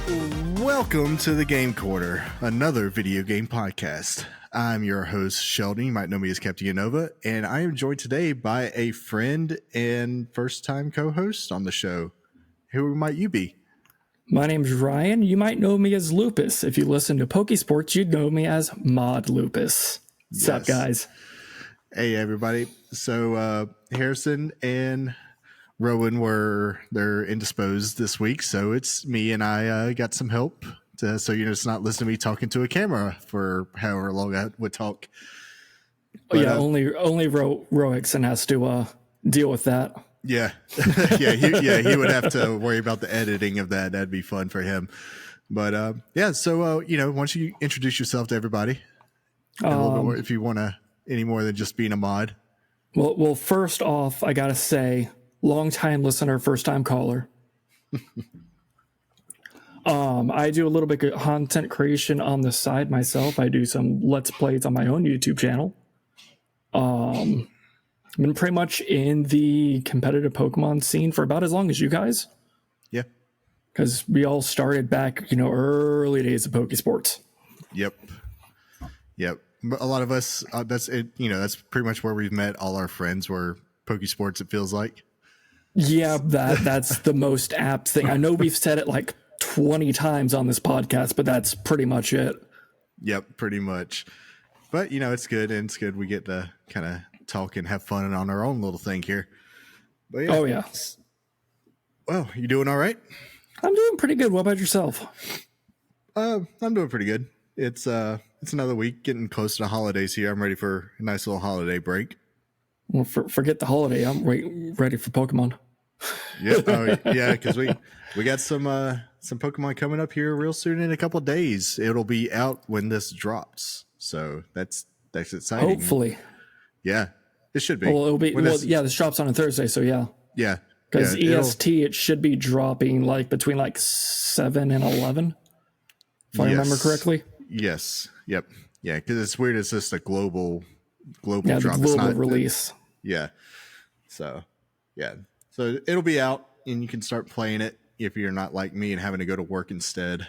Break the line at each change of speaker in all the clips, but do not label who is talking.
Welcome to the Game Corner, another video game podcast. I'm your host, Sheldon. You might know me as Captain Nova, and I am joined today by a friend and first-time co-host on the show. Who might you be?
My name's Ryan. You might know me as Lupus. If you listen to Pokesports, you'd know me as Mod Lupus. What's up, guys?
Hey, everybody. So, Harrison and Rowan they're indisposed this week, so it's me and I got some help so you're just not listening to me talking to a camera for however long I would talk. But,
only Roixon has to deal with that.
Yeah. He would have to worry about the editing of that. That'd be fun for him. But so why don't you introduce yourself to everybody a little bit more, if you want to, any more than just being a mod.
Well, first off, I gotta say, long time listener, first time caller. I do a little bit of content creation on the side myself. I do some Let's Plays on my own YouTube channel. I've been pretty much in the competitive Pokemon scene for about as long as you guys.
Yeah.
Because we all started back, early days of Pokesports.
Yep. But a lot of us, that's it. That's pretty much where we've met all our friends were Pokesports, it feels like.
Yeah, that's the most apt thing. I know we've said it like 20 times on this podcast, but that's pretty much it.
Yep, pretty much. But, it's good, and it's good we get to kind of talk and have fun on our own little thing here. But yeah.
Oh, yeah.
Well, you doing all right?
I'm doing pretty good. What about yourself?
I'm doing pretty good. It's another week, getting close to the holidays here. I'm ready for a nice little holiday break.
Well, forget the holiday. I'm ready for Pokemon.
Yep. Yeah, because we got some Pokemon coming up here real soon in a couple of days. It'll be out when this drops, so that's exciting.
Hopefully.
Yeah, it should be.
Well, it'll be. This drops on a Thursday, so yeah.
Yeah.
Because EST, it should be dropping between 7 and 11, if I remember correctly.
Yes. Yep. Yeah, because it's weird. It's just a global drop.
The global
it's not,
release.
Yeah. So, yeah. So it'll be out, and you can start playing it if you're not like me and having to go to work instead.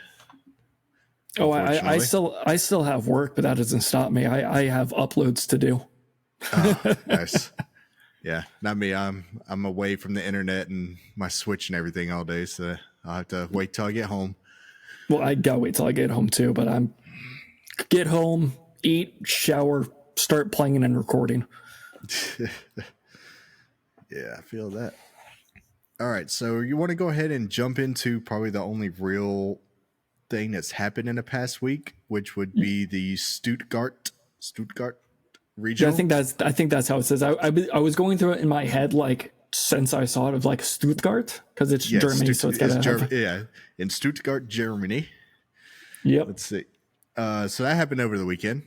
Oh, I still have work, but that doesn't stop me. I have uploads to do.
Oh, nice. Yeah, not me. I'm away from the internet and my Switch and everything all day, so I'll have to wait till I get home. Well,
I gotta wait till I get home too, but I'm get home, eat, shower, start playing and recording.
Yeah, I feel that. All right, so you want to go ahead and jump into probably the only real thing that's happened in the past week, which would be the Stuttgart region.
Yeah, I think that's how it says. I was going through it in my head since I saw it of Stuttgart, because it's Germany, so it's gotta
in Stuttgart, Germany.
Yep.
Let's see. So that happened over the weekend.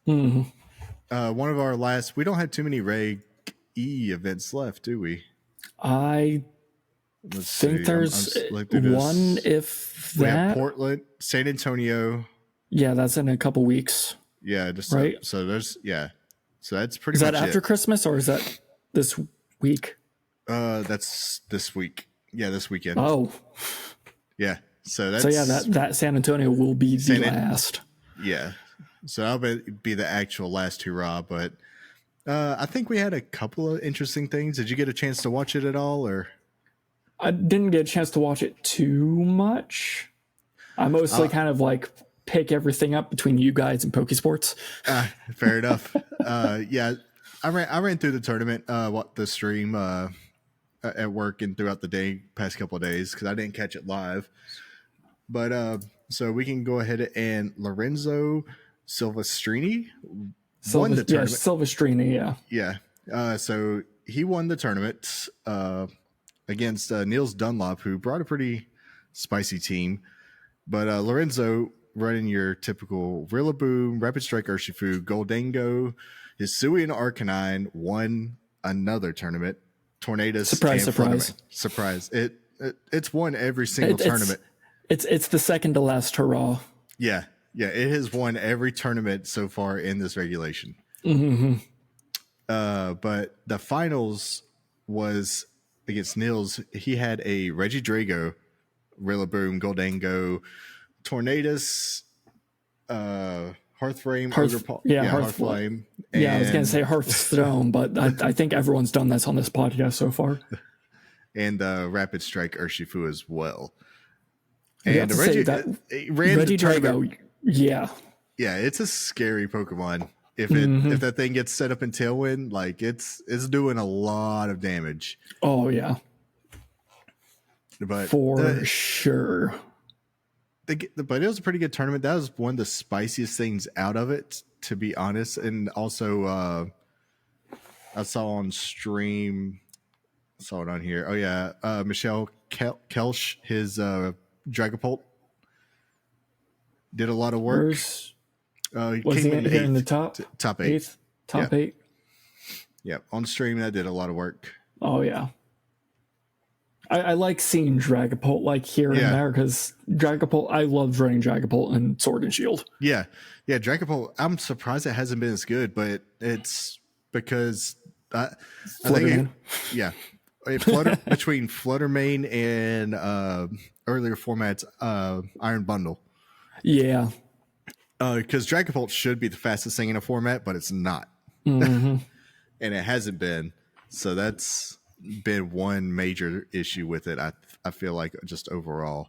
Mm-hmm.
One of our last. We don't have too many Reg E events left, do we?
I think there's one, if
we
that.
have Portland, San Antonio.
Yeah, that's in a couple weeks.
Yeah, just
right.
So there's So that's pretty.
Is
much
that after
it.
Christmas, or is that this week?
That's this week. Yeah, this weekend.
Oh,
yeah. So
that San Antonio will be the last.
Yeah. So that'll be the actual last hurrah. But I think we had a couple of interesting things. Did you get a chance to watch it at all, or?
I didn't get a chance to watch it too much. I mostly kind of pick everything up between you guys and Pokesports.
Fair enough. Yeah, I ran through the tournament, the stream at work and throughout the day, past couple of days, because I didn't catch it live. But so we can go ahead and Lorenzo Silvestrini won the tournament.
Yeah, Silvestrini,
yeah. Yeah. So he won the tournament against Niels Dunlop, who brought a pretty spicy team. But Lorenzo, running your typical Rillaboom, Rapid Strike Urshifu, Goldango, Hisuian Arcanine, won another tournament. Tornadus. Surprise. It's won every single tournament.
It's the second to last hurrah.
Yeah. It has won every tournament so far in this regulation.
Mm-hmm.
But the finals was against Nils. He had a Regidrago, Rillaboom, Goldango, Tornadus, Hearthflame, Hearthflame.
Yeah, I was going to say Hearthstone, but I think everyone's done this on this podcast so far.
And Rapid Strike Urshifu as well.
And Regidrago, yeah.
Yeah, it's a scary Pokemon. If that thing gets set up in Tailwind, like it's doing a lot of damage.
Oh yeah,
but
for sure.
But it was a pretty good tournament. That was one of the spiciest things out of it, to be honest. And also, I saw on stream, saw it on here. Oh yeah, Michelle Kelsch, his Dragapult, did a lot of work.
Was he in the top eight? Top eight.
Yeah, on stream that did a lot of work.
Oh yeah, I like seeing Dragapult like here and there because Dragapult. I love running Dragapult and Sword and Shield.
Yeah, Dragapult. I'm surprised it hasn't been as good, but it's because I think between Fluttermane and earlier formats, Iron Bundle.
Yeah.
Because Dragapult should be the fastest thing in a format, but it's not.
Mm-hmm.
And it hasn't been. So that's been one major issue with it, I feel like, just overall.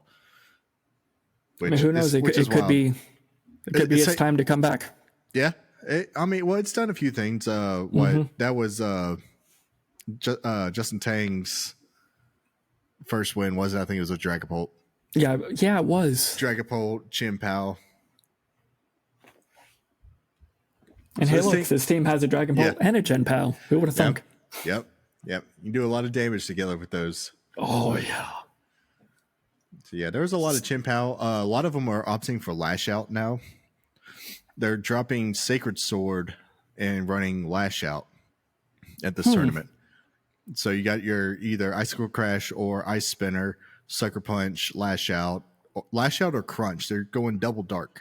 Who knows? It could be its time to come back.
Yeah. It's done a few things. That was Justin Tang's first win, wasn't it? I think it was a Dragapult.
Yeah, it was.
Dragapult, Chien-Pao.
And so hey, look, this team has a Dragapult and a Chien-Pao. Who would have thunk?
Yep. You do a lot of damage together with those.
Oh, yeah.
So, yeah, there's a lot of Chien-Pao. A lot of them are opting for Lash Out now. They're dropping Sacred Sword and running Lash Out at this tournament. So you got your either Icicle Crash or Ice Spinner, Sucker Punch, Lash Out or Crunch. They're going double dark.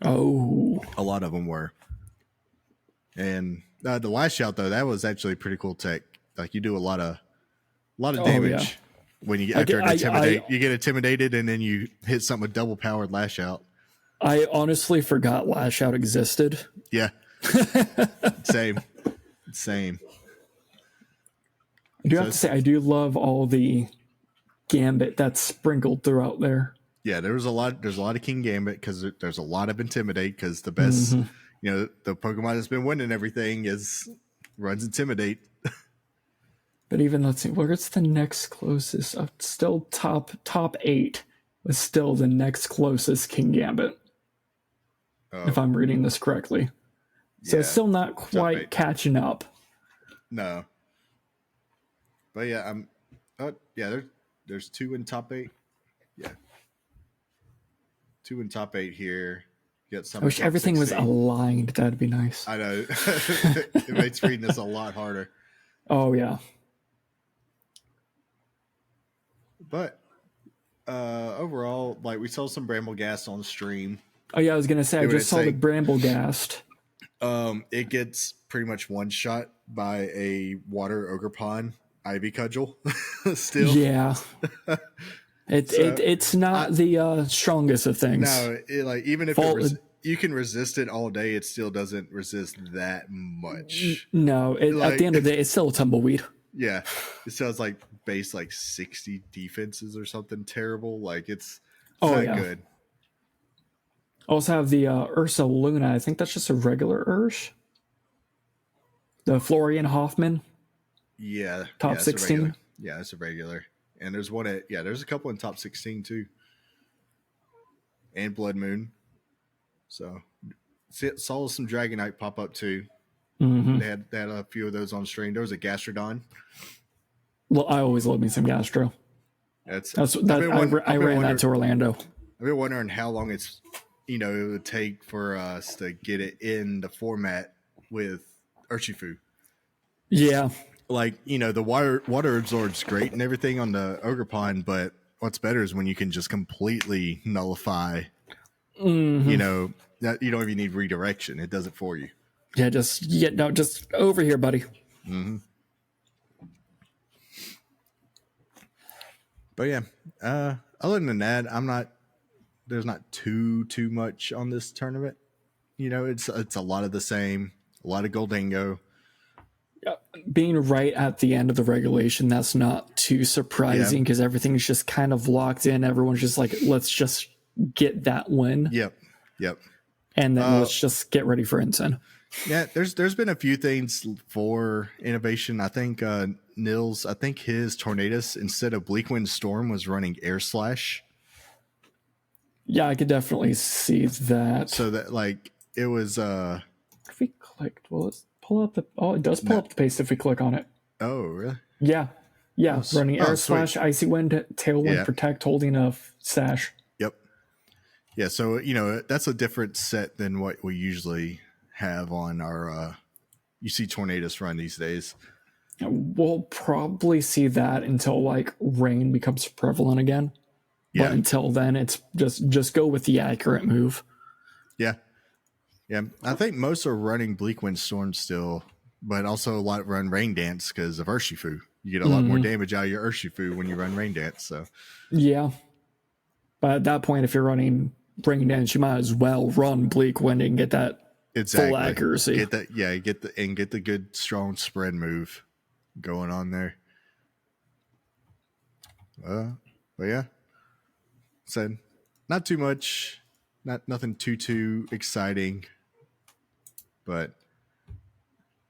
Oh.
A lot of them were. And the Lash Out, though, that was actually pretty cool tech. Like, you do a lot of damage when you get you get intimidated, and then you hit something with double powered Lash Out.
I honestly forgot Lash Out existed.
Yeah. Same.
I do have to say, I do love all the Gambit that's sprinkled throughout there.
Yeah, there's a lot of King Gambit because there's a lot of Intimidate because the best, the Pokemon that's been winning everything runs Intimidate.
But even, let's see, where's the next closest? Still top 8 was still the next closest King Gambit. If I'm reading this correctly. So it's still not quite catching up. No.
But yeah, there's 2 in top 8. Yeah. 2 in top 8 here. Get some.
I wish everything 16. Was aligned. That'd be nice.
I know. It makes reading this a lot harder.
Oh yeah.
But overall, like, we saw some Brambleghast on stream.
Oh yeah, I was gonna say I just saw the Brambleghast.
It gets pretty much one shot by a water Ogerpon Ivy Cudgel. Still,
yeah. It's not the strongest of things.
No, even if you can resist it all day, it still doesn't resist that much.
No, at the end of the day, it's still a tumbleweed.
Yeah, it sounds like base 60 defenses or something terrible. Like it's not good.
Also have the Ursa Luna. I think that's just a regular Ursh. The Florian Hoffman.
Yeah.
Top 16.
Yeah, it's a regular. And there's one there's a couple in top 16 too. And Blood Moon. So saw some Dragonite pop up too.
Mm-hmm.
They had a few of those on stream. There was a Gastrodon.
Well, I always love me some Gastro. I ran that to Orlando.
I've been wondering how long it would take for us to get it in the format with Urshifu.
Yeah.
The water absorbs great and everything on the Ogerpon, but what's better is when you can just completely nullify.
Mm-hmm.
You don't even need redirection. It does it for you.
Yeah, just over here, buddy.
Mm-hmm. But yeah, other than that, there's not too much on this tournament. It's a lot of the same, a lot of Goldingo.
Being right at the end of the regulation, that's not too surprising because everything's just kind of locked in. Everyone's just like, let's just get that win.
Yep.
And then let's just get ready for Ensign.
Yeah, there's been a few things for innovation. I think Nils, his Tornadus, instead of Bleakwind Storm, was running Air Slash.
Yeah, I could definitely see that.
So that it was
if we clicked, well, let's pull up the it does pull up the paste if we click on it.
Oh, really?
Yeah. Running Air Slash, Icy Wind, Tailwind, Protect, holding a Sash.
Yep. Yeah, so that's a different set than what we usually have on our you see Tornadus run these days.
We'll probably see that until rain becomes prevalent again. But until then, it's just go with the accurate move.
Yeah. I think most are running Bleakwind Storm still, but also a lot run Rain Dance because of Urshifu. You get a lot more damage out of your Urshifu when you run Rain Dance. So
yeah, but at that point, if you're running Rain Dance, you might as well run Bleakwind and get that full accuracy.
Get the good strong spread move going on there. But yeah. Said not too much, nothing too exciting, but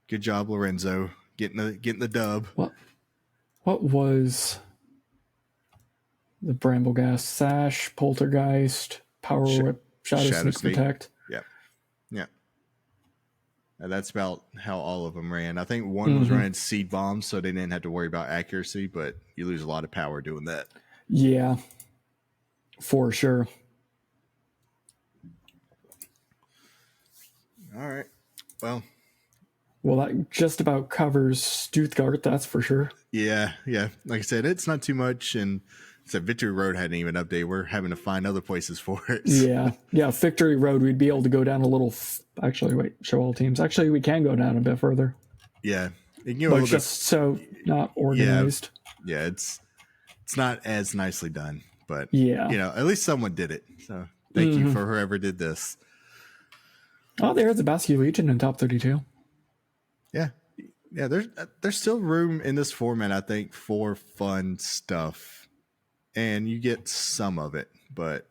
good job, Lorenzo, getting the dub.
What was the Brambleghast? Sash, Poltergeist, Power Whip, Shadow Sneak, Protect.
Yeah. And that's about how all of them ran. I think one was running Seed Bombs, so they didn't have to worry about accuracy, but you lose a lot of power doing that.
Yeah. For sure.
All right. Well,
that just about covers Stuttgart, that's for sure.
Yeah. Like I said, it's not too much, and Victory Road hadn't even updated. We're having to find other places for it.
Yeah. Victory Road, we'd be able to go down a little. Actually, wait. Show all teams. Actually, we can go down a bit further.
Yeah,
but just so not organized.
Yeah. It's not as nicely done. But, at least someone did it. So thank you for whoever did this.
Oh, there's the Basque Legion in top 32.
Yeah. There's still room in this format, I think, for fun stuff. And you get some of it. But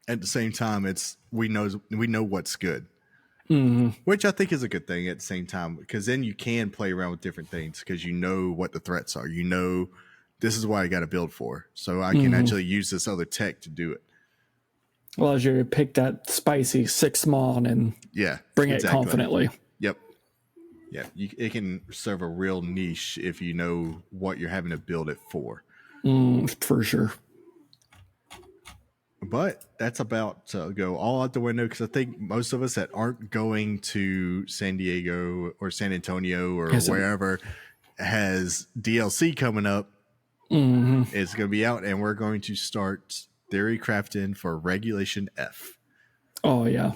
at the same time, we know what's good. Which I think is a good thing at the same time. Because then you can play around with different things. Because you know what the threats are. You know this is what I got to build for. So I can actually use this other tech to do it.
Well, as you pick that spicy 6 Mon and bring it confidently.
Yep. Yeah, it can serve a real niche if you know what you're having to build it for.
For sure.
But that's about to go all out the window because I think most of us that aren't going to San Diego or San Antonio or wherever has DLC coming up. It's going to be out, and we're going to start theory crafting for Regulation F.
Oh, yeah.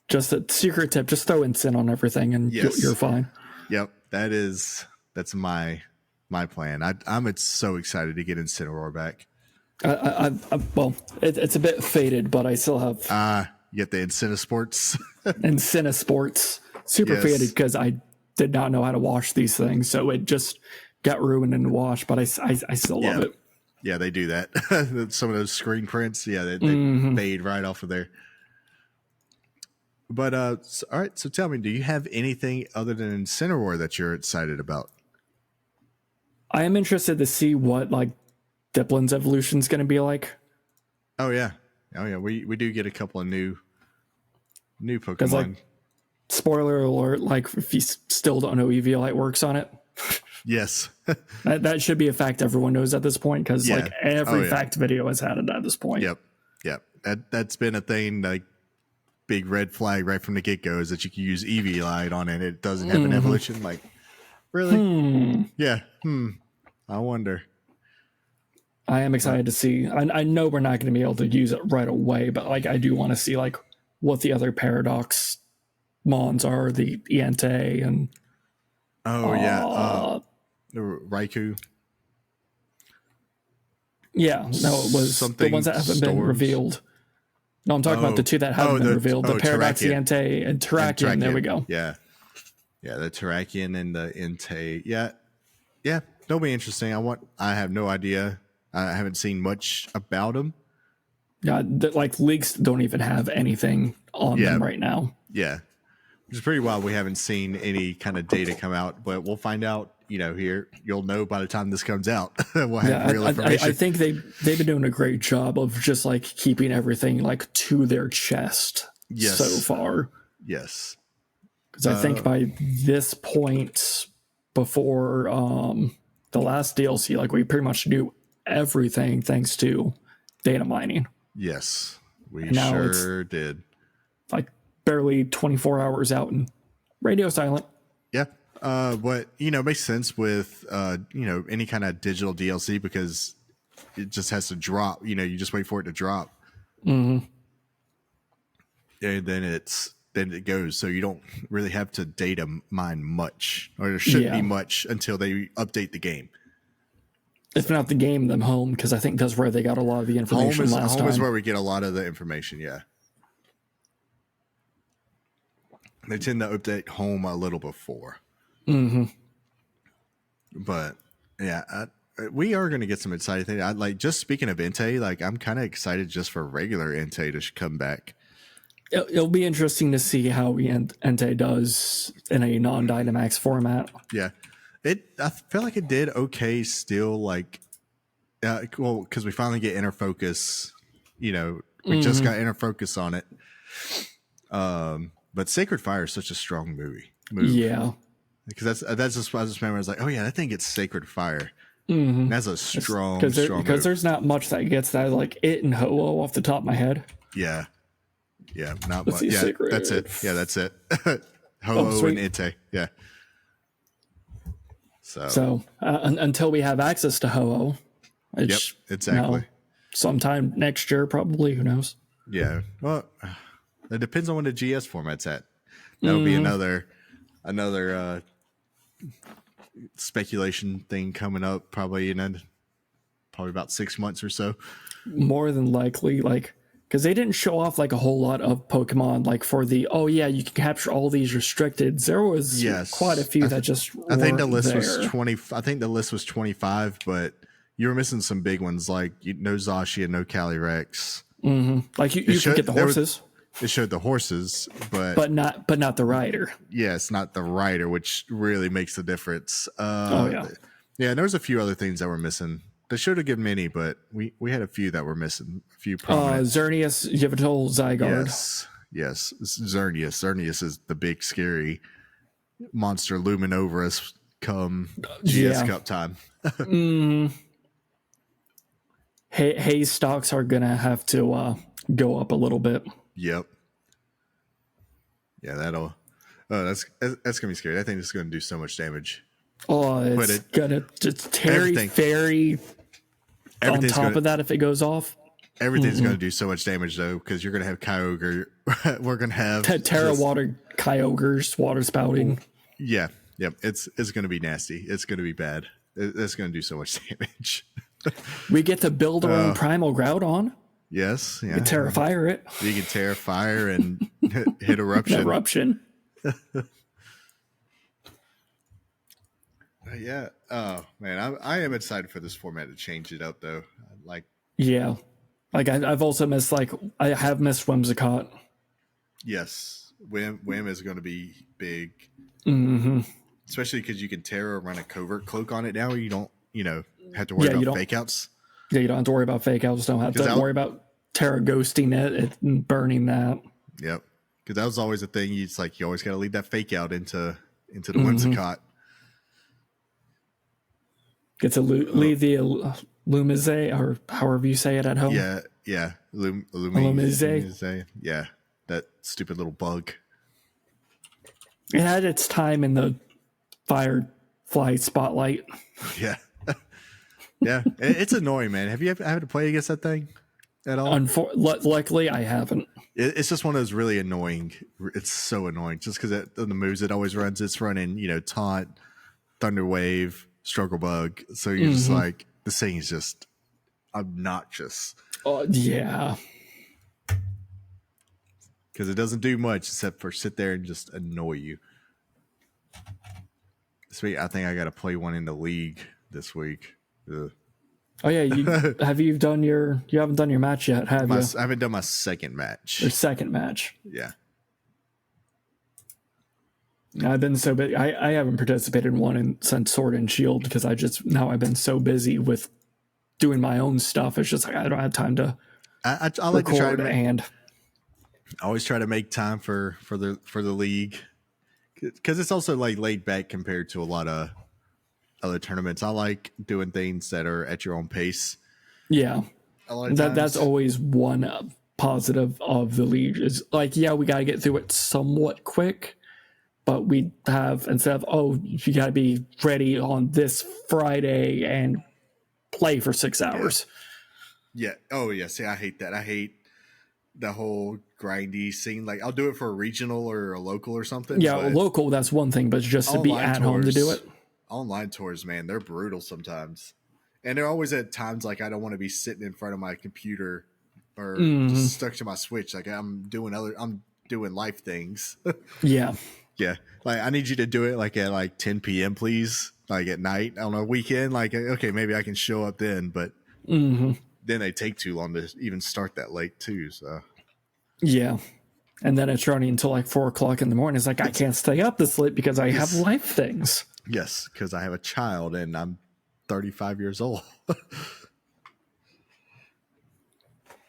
Just a secret tip, just throw Sin on everything, and you're fine.
Yep, that's my plan. I'm so excited to get Incineroar back.
Well, it's a bit faded, but I still have...
you get the Incinesports.
Incinesports. Super faded, because I did not know how to wash these things, so it just... got ruined in the wash, but I still love it.
Yeah, they do that. Some of those screen prints, they fade right off of there. But all right, so tell me, do you have anything other than Incineroar that you're excited about?
I am interested to see what Diplin's evolution is going to be like.
Oh yeah, we do get a couple of new Pokemon.
Spoiler alert! If you still don't know Eviolite works on it.
Yes.
that should be a fact everyone knows at this point because every fact video has had it at this point.
Yep. That's been a thing, big red flag right from the get-go is that you can use Eviolite on it. It doesn't have an evolution. Really? Yeah. I wonder.
I am excited to see. I know we're not going to be able to use it right away, but I do want to see what the other Paradox Mons are, the Entei and
the Raikou.
Yeah, no, it was
something
the ones that haven't been
storms.
revealed. No, I'm talking about the two that haven't been revealed. The Paradoxiente and Terrakion. There we go.
Yeah. Yeah, the Terrakion and the Entei. Yeah. Yeah, they'll be interesting. I have no idea. I haven't seen much about them.
Yeah, like leaks don't even have anything on them right now.
Yeah. Which is pretty wild. We haven't seen any kind of data come out, but we'll find out, here. You'll know by the time this comes out. We'll have real information.
I think they've been doing a great job of just like keeping everything like to their chest so far.
Yes.
Because I think by this point, before the last DLC, like we pretty much knew everything thanks to data mining.
Yes, we sure did.
Like barely 24 hours out and radio silent.
Yeah. But it makes sense with any kind of digital DLC because it just has to drop. You just wait for it to drop.
Mm-hmm.
And then it goes. So you don't really have to data mine much, or there shouldn't be much until they update the game.
If not the game, then home, because I think that's where they got a lot of the information last time.
Home is where we get a lot of the information, yeah. They tend to update home a little before.
Mm-hmm.
But, yeah, we are going to get some exciting things. Just speaking of Entei, I'm kind of excited just for regular Entei to come back.
It'll be interesting to see how Entei does in a non-Dynamax format.
Yeah. I feel like it did okay still, because we finally get Inner Focus. We just got Inner Focus on it. But Sacred Fire is such a strong move.
Yeah.
Because that's just, I just remember I was like, oh yeah, that thing gets Sacred Fire.
Mm-hmm.
That's a strong move.
Because there's not much that gets that, like it and Ho-Oh off the top of my head.
Yeah. Yeah, not much. Yeah, Sacred. That's it. Yeah, that's it. Ho-Oh and Entei. Yeah.
So until we have access to Ho-Oh,
exactly.
Sometime next year, probably. Who knows?
Yeah. Well, it depends on when the GS format's at. That'll be another speculation thing coming up, probably about 6 months or so.
More than likely, because they didn't show off a whole lot of Pokemon, for the you can capture all these restricted. There was quite a few that just
I think the list was 20. I think the list was 25, but you were missing some big ones no Zacian, no Calyrex.
Mm-hmm. You can get the horses.
It showed the horses, but
not the rider.
Yes, not the rider, which really makes the difference.
Yeah.
And there was a few other things that were missing. They should have given many, but we had a few that were missing. A few prominent.
Xerneas, Yveltal, Zygarde.
Yes. Xerneas. Xerneas is the big scary monster looming over us come GS Cup time.
Hay stocks are gonna have to go up a little bit.
Yep. Yeah, that'll. Oh, that's gonna be scary. I think it's gonna do so much damage.
Oh, it's gonna just fairy. On top of that, if it goes off,
everything's going to do so much damage though, because you're going to have Kyogre. We're going to have
Terra Water Kyogres, water spouting.
Yeah, yep. It's going to be nasty. It's going to be bad. It's going to do so much damage.
We get to build our own Primal Groudon.
Yes, yeah.
You can Terra Fire it.
You can Terra Fire and hit Eruption. Yeah. Oh man, I am excited for this format to change it up though.
Yeah, I've also missed I have missed Whimsicott.
Yes, Whim is going to be big.
Mm-hmm.
Especially because you can Terra run a covert cloak on it now. You don't have to worry about fake outs.
Yeah, you don't have to worry about fake outs. Don't have to worry about Terra ghosting it and burning that.
Yep, because that was always a thing. You always got to leave that fake out into the Whimsicott.
Get to leave the Lumize, or however you say it at home.
Yeah.
Lumize.
Yeah, that stupid little bug.
It had its time in the Firefly spotlight.
Yeah. Yeah, it's annoying, man. Have you ever had to play against that thing at all?
Luckily, I haven't.
It's just one of those really annoying. It's so annoying just because the moves it always runs. It's running, Taunt, Thunder Wave, Struggle Bug. So you're just this thing is just obnoxious.
Yeah.
Because it doesn't do much except for sit there and just annoy you. This week, I think I got to play one in the league this week. Ugh.
Oh yeah, you haven't done your match yet, have you?
I haven't done my second match.
Your second match.
Yeah.
I've been so busy. I haven't participated in one since Sword and Shield because I've been so busy with doing my own stuff. It's just like I don't have time to
I like to try to
and
I always try to make time for the league because it's also like laid back compared to a lot of other tournaments. I like doing things that are at your own pace.
Yeah, that's always one positive of the league is like, yeah, we got to get through it somewhat quick, but we have, instead of, you got to be ready on this Friday and play for 6 hours.
Yeah. Oh yeah. See, I hate that. I hate the whole grindy scene. Like I'll do it for a regional or a local or something.
Yeah, local, that's one thing, but just to be at home to do it.
Online tours, man, they're brutal sometimes. And they're always at times like I don't want to be sitting in front of my computer or just stuck to my Switch. Like I'm doing life things.
Yeah.
Yeah. Like I need you to do it like at like 10 p.m. please. Like at night on a weekend. Like, okay, maybe I can show up then, but then they take too long to even start that late too. So
yeah. And then it's running until like 4 o'clock in the morning. It's like, I can't stay up this late because I have life things.
Yes, because I have a child and I'm 35 years old.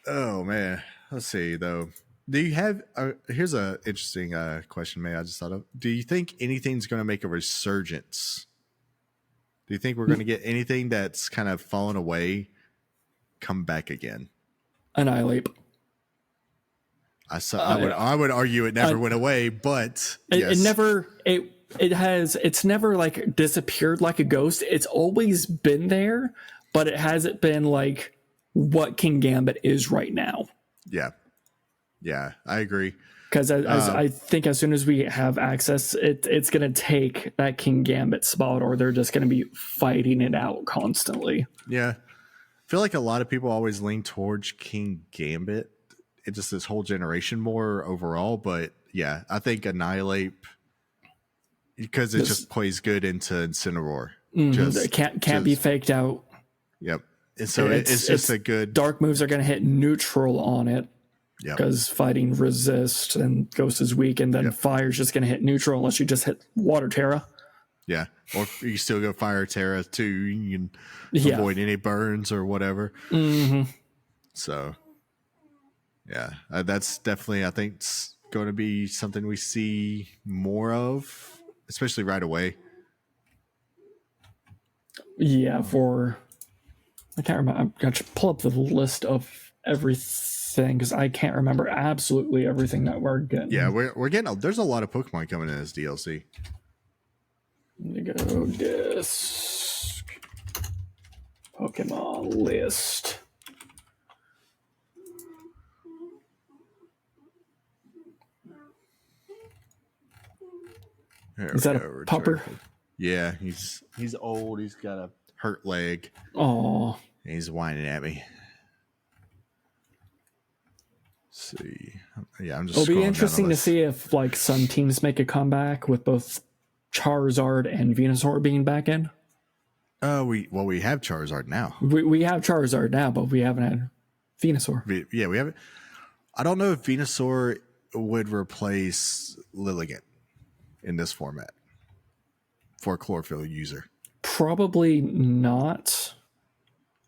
Oh, man. Let's see, though. Do you have... here's an interesting question, I just thought of. Do you think anything's going to make a resurgence? Do you think we're going to get anything that's kind of fallen away come back again?
Annihilate.
I would argue it never went away, but
yes. It's never like disappeared like a ghost. It's always been there, but it hasn't been like what King Gambit is right now.
Yeah, I agree.
Because I think as soon as we have access, it's going to take that King Gambit spot, or they're just going to be fighting it out constantly.
Yeah. I feel like a lot of people always lean towards King Gambit. It's just this whole generation more overall. But yeah, I think Annihilate, because it just plays good into Incineroar.
It can't be faked out.
Yep. And so it's just a good...
Dark moves are going to hit neutral on it. Because fighting resist and Ghost is weak, and then Fire's just going to hit neutral unless you just hit Water Terra.
Yeah, or you still go Fire Terra too. You can avoid any burns or whatever. So, yeah, that's definitely, I think, it's going to be something we see more of, especially right away.
Yeah, I can't remember. I'm going to pull up the list of everything because I can't remember absolutely everything that we're getting.
Yeah, we're getting. There's a lot of Pokemon coming in this DLC.
Let me go disc Pokemon list. Is that a pupper?
Yeah, he's old. He's got a hurt leg.
Oh,
he's whining at me. See, yeah, I'm just.
It'll be interesting to see if like some teams make a comeback with both Charizard and Venusaur being back in.
We have Charizard now.
We have Charizard now, but we haven't had Venusaur.
Yeah, we haven't. I don't know if Venusaur would replace Lilligant in this format for a chlorophyll user.
Probably not.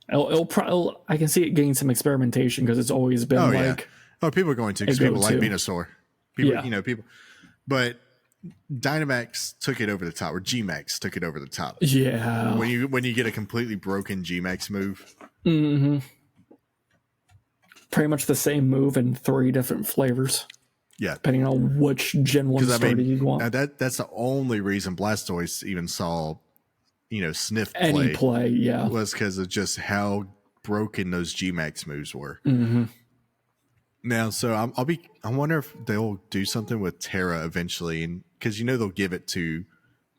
I can see it getting some experimentation because it's always been
people are going to because people like Venusaur. People, but Dynamax took it over the top, or Gmax took it over the top.
Yeah,
when you get a completely broken Gmax move,
pretty much the same move in 3 different flavors.
Yeah,
depending on which Gen 1 starter you'd want.
That's the only reason Blastoise even saw, sniff
any play. Yeah,
was because of just how broken those Gmax moves were. Now, so I wonder if they'll do something with Terra eventually, and because they'll give it to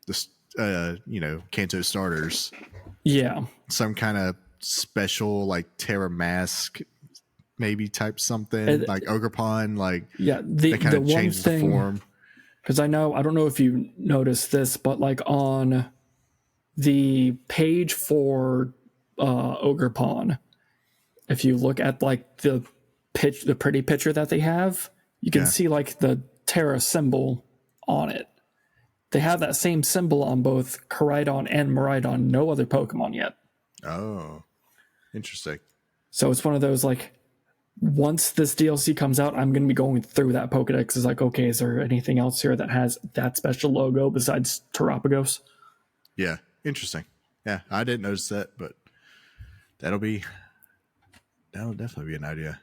the Kanto starters.
Yeah,
some kind of special like Terra Mask maybe type something like Ogerpon, like
the
kind of
one
changes the
thing,
form.
because I don't know if you noticed this, but like on the page for Ogerpon, if you look at like the pretty picture that they have, you can see like the Terra symbol on it. They have that same symbol on both Koraidon and Miraidon. No other Pokemon yet.
Oh, interesting.
So it's one of those like, once this DLC comes out, I'm going to be going through that Pokedex. Is like, okay, is there anything else here that has that special logo besides Terapagos?
Yeah, interesting. Yeah, I didn't notice that, but that'll definitely be an idea.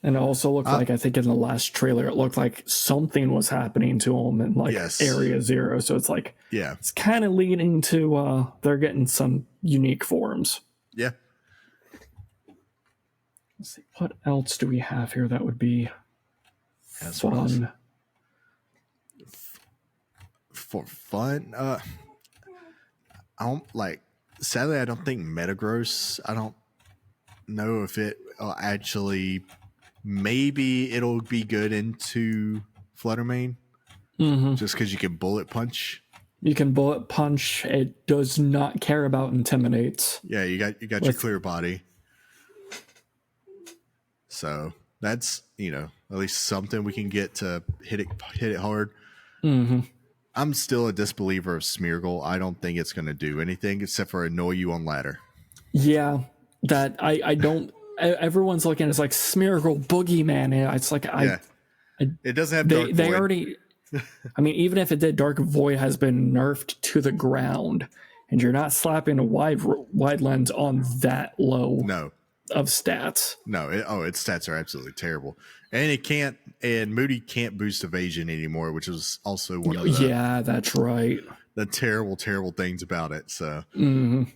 And it also looked like, I think in the last trailer, it looked like something was happening to them in like Area 0. So it's like, it's kind of leading to they're getting some unique forms.
Yeah.
Let's see, what else do we have here that would be fun?
For fun? I don't like, sadly, I don't think Metagross, I don't know if it actually, maybe it'll be good into Fluttermane. Just because you can bullet punch.
You can bullet punch. It does not care about intimidates.
Yeah, you got your clear body. So that's, at least something we can get to hit it hard. I'm still a disbeliever of Smeargle. I don't think it's going to do anything except for annoy you on ladder.
Yeah, that I don't. Everyone's looking. It's like Smeargle, Boogeyman. It's like
it doesn't have Dark Void.
They already. I mean, even if it did, Dark Void has been nerfed to the ground, and you're not slapping a wide lens on that low. Of stats.
No, its stats are absolutely terrible. And Moody can't boost evasion anymore, which is also one of the
that's right.
The terrible, terrible things about it. So
I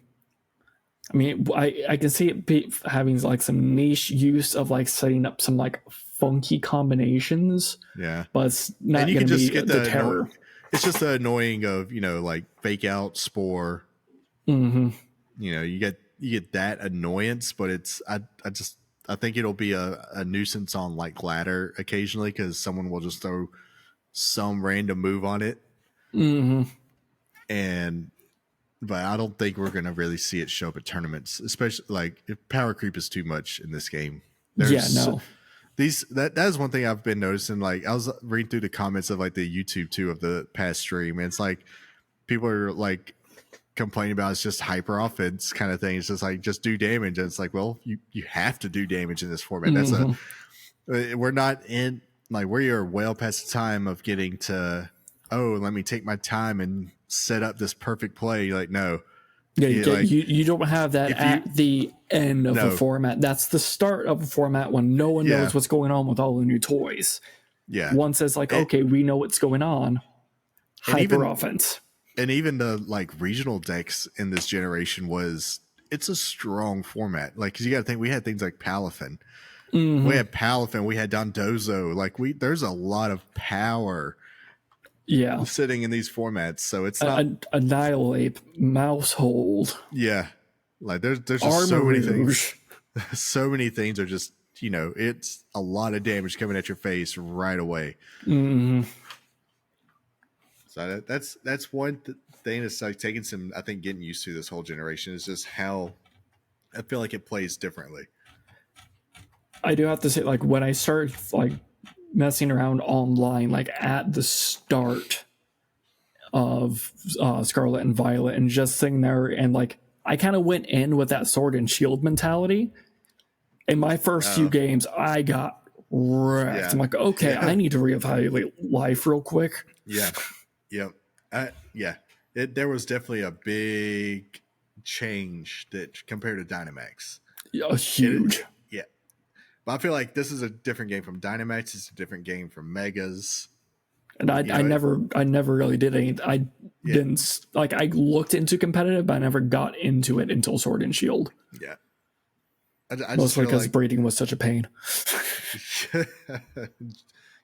mean, I can see it having like some niche use of like setting up some like funky combinations.
Yeah.
But it's not going to be the terror.
It's just the annoying of, like fake out spore. You get that annoyance, but it's I think it'll be a nuisance on like ladder occasionally because someone will just throw some random move on it. But I don't think we're gonna really see it show up at tournaments, especially like if power creep is too much in this game. That is one thing I've been noticing. Like I was reading through the comments of like the YouTube too of the past stream, and it's like people are like complaining about it's just hyper offense kind of thing. It's just like just do damage, and it's like, well, you have to do damage in this format. We're not in like we are well past the time of getting to let me take my time and set up this perfect play. Like no,
you don't have that at the end of a format. That's the start of a format when no one knows what's going on with all the new toys. Once it's like, okay, we know what's going on. Hyper offense.
And even the like regional decks in this generation it's a strong format. Like, cause you got to think we had things like Palafin. We had Palafin, we had Dondozo. Like there's a lot of power. Sitting in these formats. So it's not
Annihilate, Mousehold.
Yeah. Like there's just so many things. So many things are just, it's a lot of damage coming at your face right away. So that's one thing that's like taking some, I think, getting used to this whole generation is just how I feel like it plays differently.
I do have to say, like when I started like messing around online, like at the start of Scarlet and Violet, and just sitting there and like I kind of went in with that sword and shield mentality. In my first few games, I got wrecked. I'm like, okay, I need to reevaluate life real quick.
There was definitely a big change that compared to Dynamax.
Huge.
But I feel like this is a different game from Dynamax. It's a different game from Megas.
And I never really did anything. I didn't like. I looked into competitive, but I never got into it until Sword and Shield.
Yeah,
mostly because breeding was such a pain.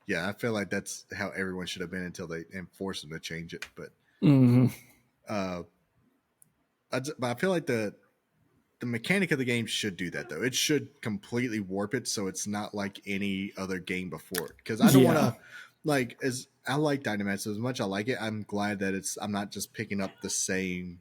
Yeah, I feel like that's how everyone should have been until they enforced them to change it. But, but I feel like the the mechanic of the game should do that though. It should completely warp it so it's not like any other game before it. Because I don't want to as I like Dynamax as much. I like it. I'm glad that I'm not just picking up the same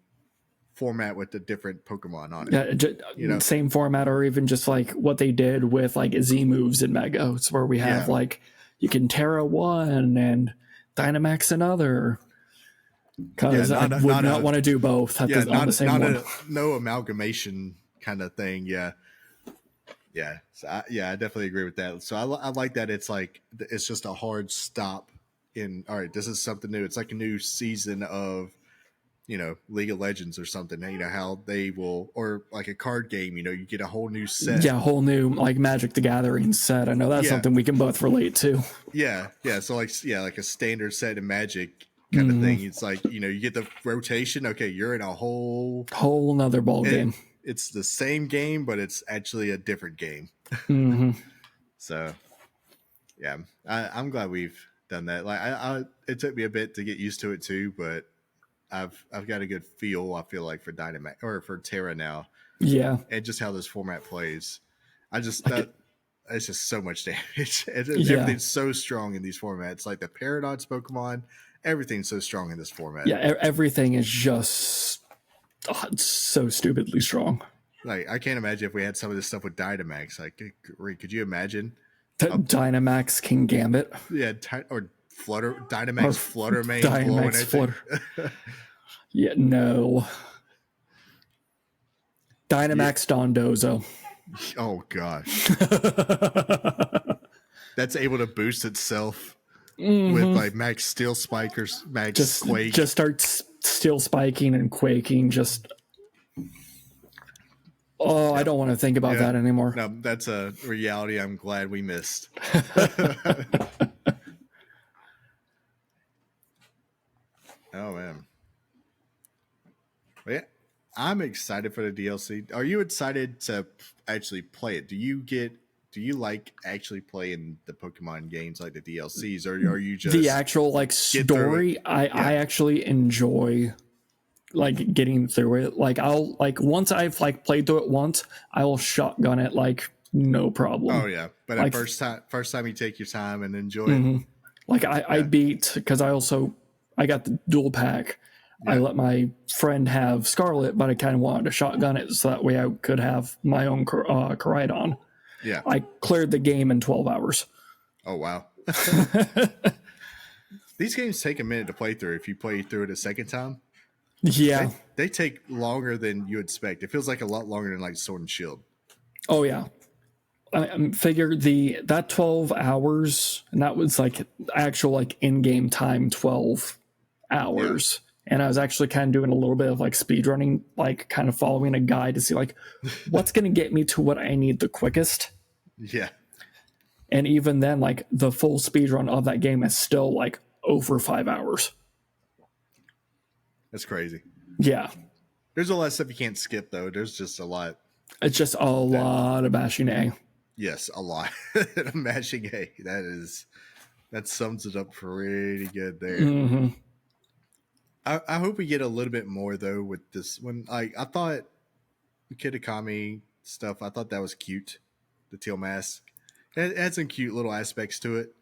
format with the different Pokemon on it.
Yeah, same format, or even just like what they did with like Z moves in Mega. It's where we have like you can Terra one and Dynamax another. Because I would not want to do both on the same one.
No amalgamation kind of thing. Yeah. So I definitely agree with that. So I like that it's just a hard stop in, all right, this is something new. It's like a new season of, League of Legends or something. How they will, or like a card game, you get a whole new set.
Yeah, a whole new like Magic the Gathering set. I know that's something we can both relate to.
Yeah. So like a standard set in Magic kind of thing. It's like, you get the rotation. Okay, you're in a whole
nother ball game.
It's the same game, but it's actually a different game. So, yeah, I'm glad we've done that. Like, it took me a bit to get used to it too, but I've got a good feel. I feel like for Dynamax or for Terra now.
Yeah,
and just how this format plays. It's just so much damage. Everything's so strong in these formats. Like the Paradox Pokemon, everything's so strong in this format.
Yeah, everything is just so stupidly strong.
Like, I can't imagine if we had some of this stuff with Dynamax. Like, could you imagine?
Dynamax King Gambit.
Yeah, or Dynamax Fluttermane.
Dynamax Flutter. Yeah, no. Dynamax Dondozo.
Oh, gosh. That's able to boost itself with like max Steel Spike or max Quake.
Just starts Steel Spiking and Quaking. I don't want to think about that anymore.
No, that's a reality I'm glad we missed. Oh, man. Well, yeah, I'm excited for the DLC. Are you excited to actually play it? Do you like actually playing the Pokemon games like the DLCs, or are you just
the actual like story? I actually enjoy like getting through it. Like I'll like once I've like played through it once, I will shotgun it like no problem.
Oh yeah, but like, first time you take your time and enjoy it.
Like I beat, because I got the dual pack. I let my friend have Scarlet, but I kind of wanted to shotgun it so that way I could have my own Koraidon.
Yeah.
I cleared the game in 12 hours.
Oh, wow. These games take a minute to play through if you play through it a second time.
Yeah.
They take longer than you expect. It feels like a lot longer than like Sword and Shield.
Oh, yeah. I figured that 12 hours, and that was like actual like in-game time 12 hours. Yeah. And I was actually kind of doing a little bit of like speed running, like kind of following a guide to see like what's going to get me to what I need the quickest.
Yeah.
And even then, like the full speed run of that game is still like over 5 hours.
That's crazy.
Yeah.
There's a lot of stuff you can't skip though. There's just a lot.
It's just a lot of mashing A.
Yes, a lot. Mashing A. That sums it up pretty good there.
Mm-hmm.
I hope we get a little bit more though with this one. I thought the Kitakami stuff, I thought that was cute. The teal mask. It had some cute little aspects to it.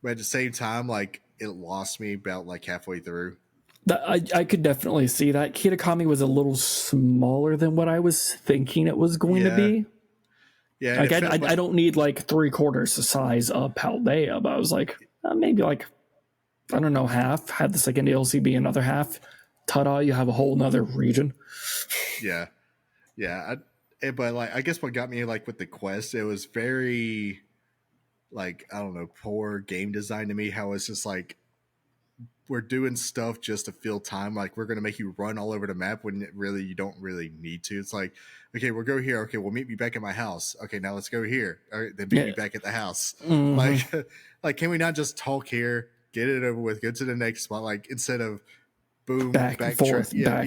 But at the same time, like it lost me about like halfway through.
I could definitely see that. Kitakami was a little smaller than what I was thinking it was going to be.
Yeah.
Like I don't need like 3/4 the size of Paldea, but I was like, maybe like, I don't know, half. Had the second DLC be another half. Ta-da, you have a whole nother region.
Yeah. But like, I guess what got me like with the quest, it was very like, I don't know, poor game design to me. How it's just like, we're doing stuff just to fill time. Like we're going to make you run all over the map when you don't really need to. It's like, okay, we'll go here. Okay, we'll meet me back at my house. Okay, now let's go here. All right, then meet me back at the house. Mm-hmm. Like, can we not just talk here? Get it over with. Go to the next spot. Like instead of boom,
back forth. Yeah,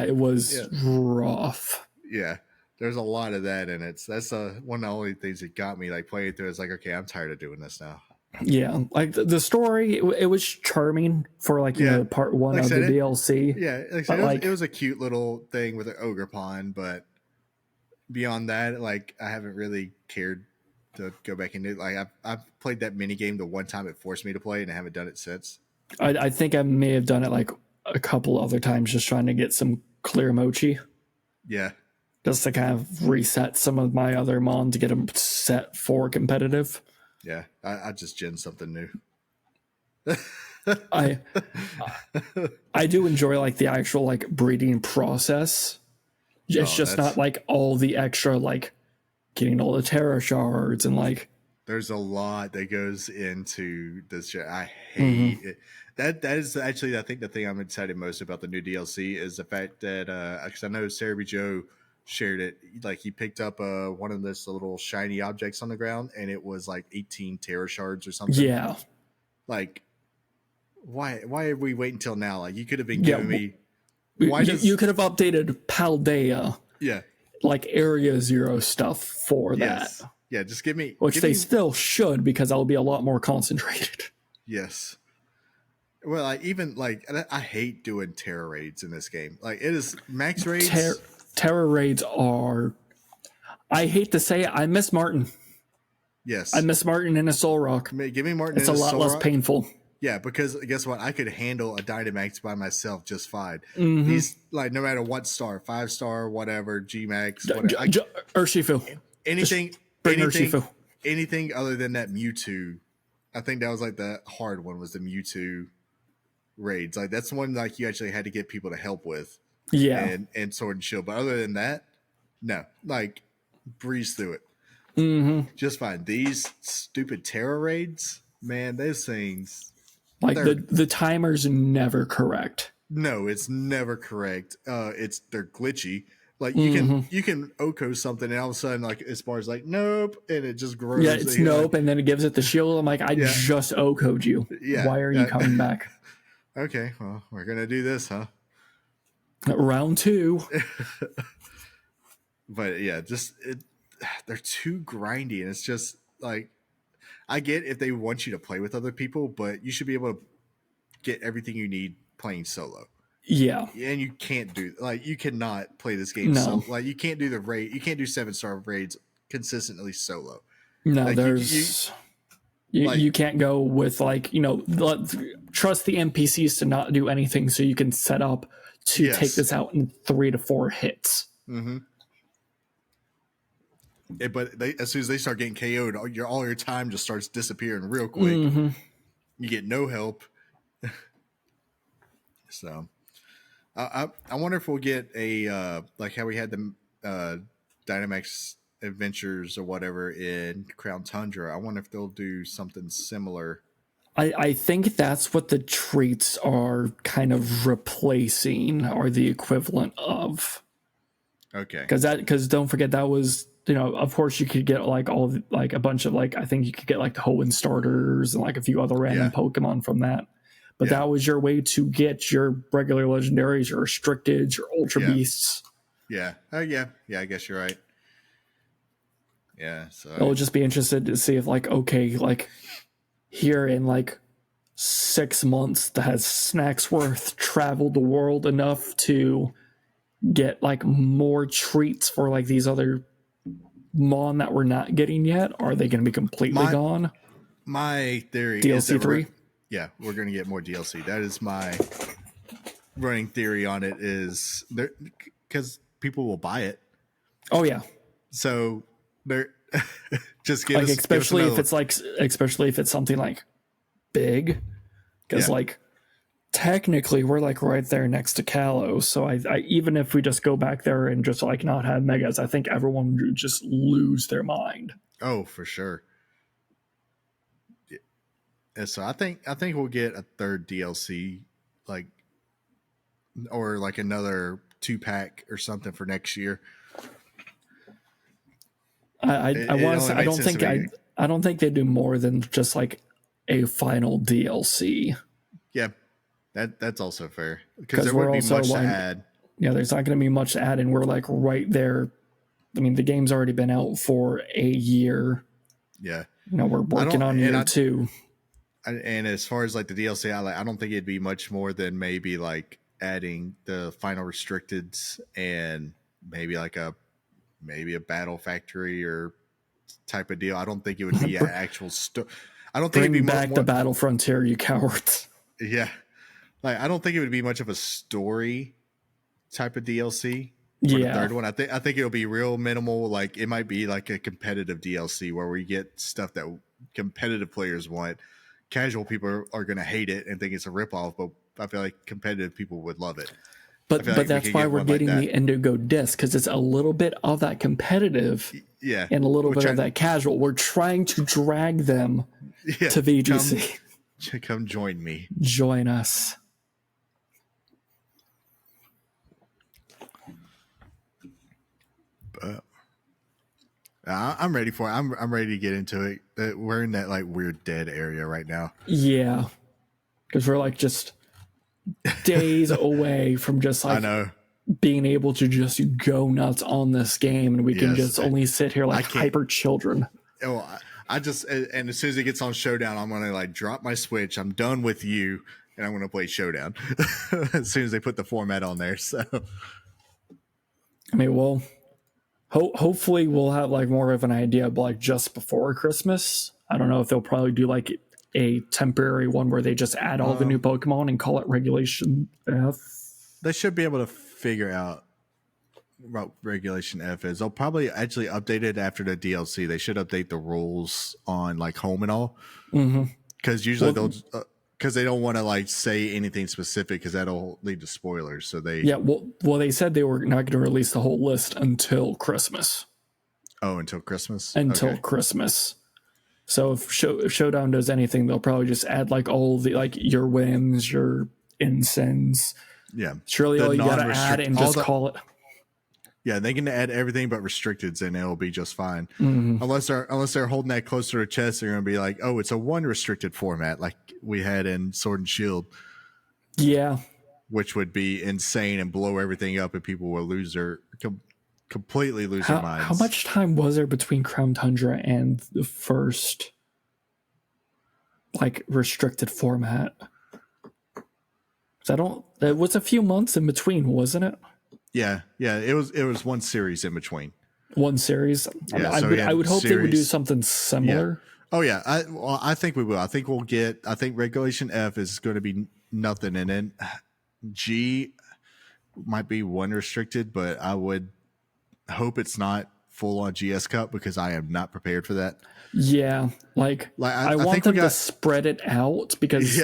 it was rough.
Yeah, there's a lot of that in it. So that's one of the only things that got me like playing through. It's like, okay, I'm tired of doing this now.
Yeah, like the story, it was charming for like part one of the DLC.
Yeah, it was a cute little thing with an ogre pond, but beyond that, like I haven't really cared to go back into it. Like I've played that mini game the one time it forced me to play, and I haven't done it since.
I think I may have done it like a couple other times, just trying to get some clear mochi,
Yeah,
just to kind of reset some of my other mon to get them set for competitive.
yeah. I just gen something new.
I I do enjoy like the actual like breeding process. It's just not like all the extra like getting all the Terra shards and like
there's a lot that goes into this. I hate it. That is actually, I think, the thing I'm excited most about the new DLC is the fact that because I know Sarah B. Joe shared it, like he picked up one of this little shiny objects on the ground, and it was like 18 Terra shards or something.
yeah.
Like, why are we waiting until now? Like, you could have been giving me.
You could have updated Paldea,
Yeah,
like Area Zero stuff for
yes,
that.
yeah. Just give me,
Which they still should, because I'll be a lot more concentrated.
Yes. Well, I hate doing terror raids in this game. Like, it is max raids.
Terror raids are. I hate to say it, I miss Martin.
Yes,
I miss Martin in a Soul Rock.
Give me Martin.
It's a lot less painful.
Yeah, because guess what? I could handle a Dynamax by myself just fine.
Mm-hmm.
He's like, no matter what star, 5-star, whatever, G-Max, whatever.
Urshifu.
Anything other than that Mewtwo. I think that was like the hard one, was the Mewtwo raids. Like, that's the one like you actually had to get people to help with.
Yeah.
And Sword and Shield. But other than that, no. Like, breeze through it.
Mm-hmm.
Just fine. These stupid Terra raids, man, those things.
Like the timer's never correct.
No, it's never correct. They're glitchy. Like you can Oko something, and all of a sudden, like as far as like nope, and it just grows.
Yeah, it's nope, and then it gives it the shield. I'm like, I just Oko'd you.
Yeah.
Why are you coming back?
Okay, well, we're gonna do this, huh?
Round 2.
But yeah, they're too grindy, and it's just like, I get if they want you to play with other people, but you should be able to get everything you need playing solo.
Yeah.
And you can't you cannot play this game solo. Like, you can't do the raid, you can't do 7-star raids consistently solo.
No,
like,
you can't go with trust the NPCs to not do anything so you can set up to take this out in 3 to 4 hits.
Mm-hmm. Yeah, but as soon as they start getting KO'd, all your time just starts disappearing real quick.
Mm-hmm.
You get no help. So, I wonder if we'll get a like how we had the Dynamax Adventures or whatever in Crown Tundra. I wonder if they'll do something similar.
I think that's what the traits are kind of replacing, or the equivalent of.
Okay.
Because don't forget, that was, of course you could get like a bunch of I think you could get like the Hoenn starters and like a few other random Pokemon from that. But that was your way to get your regular legendaries, your restricted, your ultra beasts.
Yeah. Yeah, I guess you're right. Yeah. So
I'll just be interested to see if here in 6 months that has Snacksworth traveled the world enough to get more treats for these other Mon that we're not getting yet. Are they going to be completely gone?
My theory
DLC
is
3?
We're going to get more DLC. That is my running theory on it, is because people will buy it.
Oh yeah.
So they're just give us,
especially if it's something big, because technically we're right there next to Kalos. So I even if we just go back there and just not have megas, I think everyone would just lose their mind.
Oh, for sure. And so I think we'll get a third DLC, or another 2-pack or something for next year.
I don't think they do more than just a final DLC.
Yeah, that's also fair, because there wouldn't be much to add.
Yeah, there's not going to be much to add, and we're right there. I mean, the game's already been out for a year.
Yeah,
we're working on year 2.
And as far as the DLC, I don't think it'd be much more than maybe adding the final restricteds and maybe a maybe a battle factory or type of deal. I don't think it would be an actual I don't think it'd be
Bring back the Battle Frontier, you cowards.
Yeah, like I don't think it would be much of a story type of DLC for the third one. I think it'll be real minimal. Like it might be like a competitive DLC where we get stuff that competitive players want. Casual people are going to hate it and think it's a ripoff, but I feel like competitive people would love it.
But that's why we're getting the Indigo disc, because it's a little bit of that competitive, and a little bit of that casual. We're trying to drag them to VGC.
Come join me.
Join us.
I'm ready for it. I'm ready to get into it. We're in that like weird dead area right now.
Yeah, because we're like just days away from just like being able to just go nuts on this game, and we can just only sit here like hyper children.
Oh, I just, and as soon as it gets on Showdown, I'm gonna like drop my Switch. I'm done with you, and I'm gonna play Showdown as soon as they put the format on there. So,
I mean, well, hopefully we'll have like more of an idea, but like just before Christmas. I don't know if they'll probably do like a temporary one where they just add all the new Pokemon and call it Regulation F.
They should be able to figure out what Regulation F is. They'll probably actually update it after the DLC. They should update the rules on like home and all, because usually because they don't want to like say anything specific because that'll lead to spoilers. So well
they said they were not going to release the whole list until Christmas.
Oh, until Christmas.
Christmas. So if Showdown does anything, they'll probably just add like all the like your whims, your incense.
Yeah,
surely all you gotta add and just call it.
Yeah, they can add everything but restricteds, and it'll be just fine. Unless they're holding that close to their chest, they're gonna be like, "Oh, it's a one restricted format like we had in Sword and Shield."
Yeah,
which would be insane and blow everything up, and people will lose their completely lose their minds.
How much time was there between Crown Tundra and the first like restricted format? It was a few months in between, wasn't it?
Yeah. It was one series in between.
One series.
Yeah,
I would hope they would do something similar.
Yeah. Oh yeah. I think we will. I think I think Regulation F is going to be nothing, and then G might be one restricted, but I would hope it's not full on GS Cup because I am not prepared for that.
Yeah, I want them to spread it out because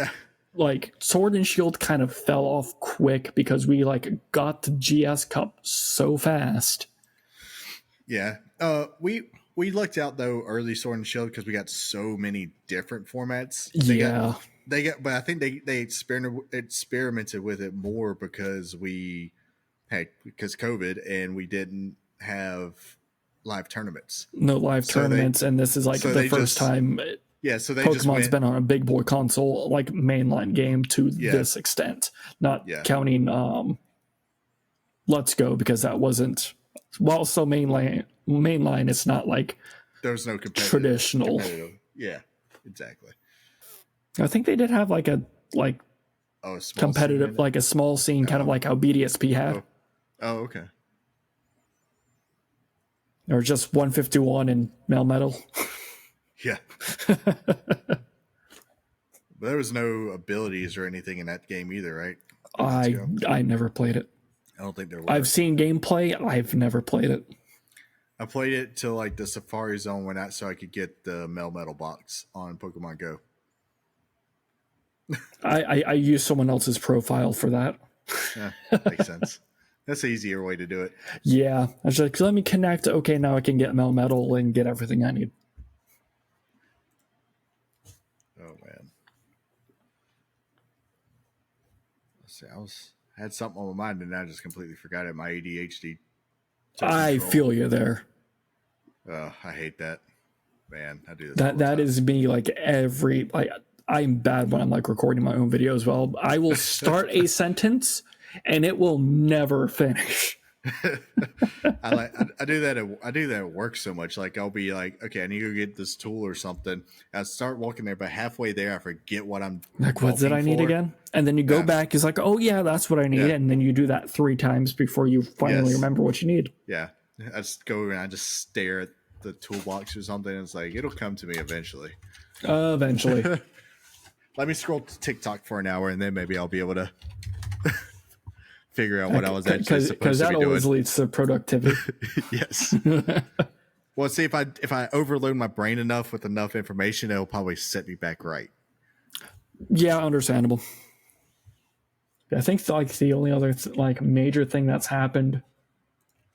like Sword and Shield kind of fell off quick because we like got to GS Cup so fast. Yeah.
We lucked out though early Sword and Shield because we got so many different formats. But I think they experimented with it more because because COVID, and we didn't have live tournaments.
No live tournaments, and this is like the first time.
Yeah, so
Pokemon's been on a big boy console, like mainline game to this extent. Not counting Let's Go, because that wasn't, while still mainline. It's not like
there's no
traditional.
Yeah, exactly.
I think they did have like a competitive, like a small scene, kind of like how BDSP had.
Oh, okay.
Or just 151 in Melmetal.
Yeah. There was no abilities or anything in that game either, right?
I never played it.
I don't think there were.
I've seen gameplay. I've never played it.
I played it till like the Safari Zone went out so I could get the Melmetal box on Pokemon Go.
I used someone else's profile for that.
Yeah, makes sense. That's the easier way to do it.
Yeah. I was like, let me connect. Okay, now I can get Melmetal and get everything I need.
Oh, man. Let's see. I had something on my mind and I just completely forgot it. My ADHD.
I feel you there.
I hate that. Man, I do
this. That is me like I'm bad when I'm like recording my own videos. Well, I will start a sentence and it will never finish.
I do that at work so much. Like I'll be like, okay, I need to go get this tool or something. I start walking there, but halfway there I forget what I'm
like. What did I need again? And then you go back. It's like, oh yeah, that's what I need. And then you do that 3 times before you finally remember what you need.
Yeah. I just go and I just stare at the toolbox or something. And it's like, it'll come to me eventually.
Eventually.
Let me scroll to TikTok for an hour, and then maybe I'll be able to figure out what I was actually supposed to be doing.
Because that always leads to productivity.
Yes. Well, see, if I overload my brain enough with enough information, it'll probably set me back right.
Yeah, understandable. I think like the only other like major thing that's happened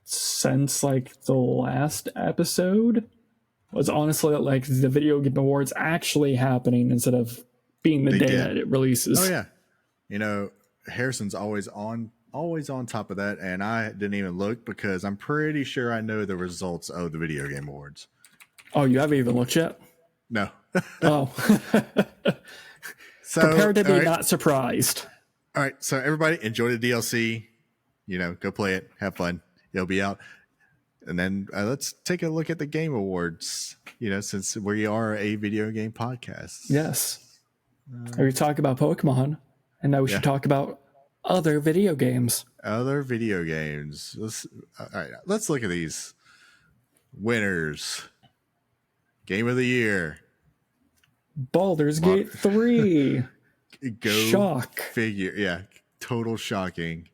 since like the last episode was honestly like the Video Game Awards actually happening instead of being the day that it releases.
Oh yeah, you know, Harrison's always on top of that, and I didn't even look because I'm pretty sure I know the results of the Video Game Awards.
Oh, you haven't even looked yet?
No.
Oh.
So,
prepare to be not surprised.
All right, so everybody enjoy the DLC. You know, go play it, have fun. It'll be out. And then let's take a look at the Game Awards, you know, since we are a video game podcast.
Yes. We talk about Pokemon, and now we should talk about other video games.
Other video games. All right, let's look at these winners. Game of the year.
Baldur's Gate 3.
Go
Shock.
Figure. Yeah, total shocking.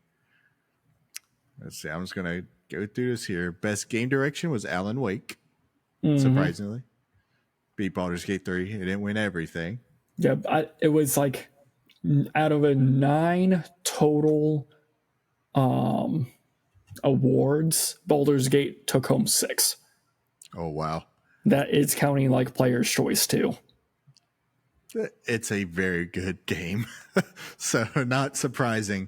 Let's see. I'm just going to go through this here. Best game direction was Alan Wake, surprisingly. Beat Baldur's Gate 3. It didn't win everything.
Yeah, it was like out of a 9 total awards, Baldur's Gate took home 6.
Oh, wow.
That is counting like Player's Choice too.
It's a very good game. So not surprising.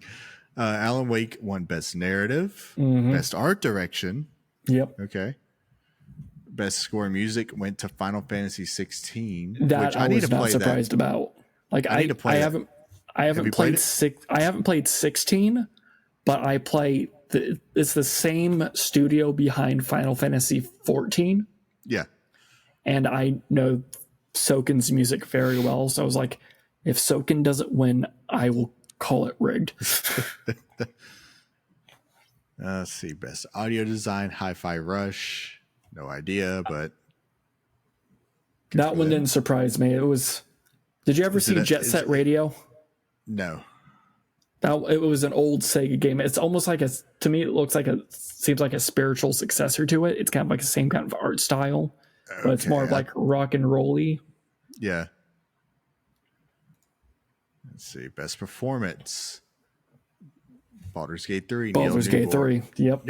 Alan Wake won Best Narrative, Best Art Direction.
Yep.
Okay. Best Score Music went to Final Fantasy 16.
That
which
I was not
play
surprised
that.
about. Like I haven't played 16, but I play it's the same studio behind Final Fantasy 14.
Yeah.
And I know Soken's music very well, so I was like, if Soken doesn't win, I will call it rigged.
Let's see. Best Audio Design, Hi-Fi Rush. No idea, but
that one didn't surprise me. It was. Did you ever see Jet Set Radio?
No.
It was an old Sega game. It's almost like to me, it seems like a spiritual successor to it. It's kind of like the same kind of art style, but it's more of like rock and roll-y.
Yeah. Let's see. Best Performance. Baldur's Gate 3.
Baldur's Gate 3. Yep.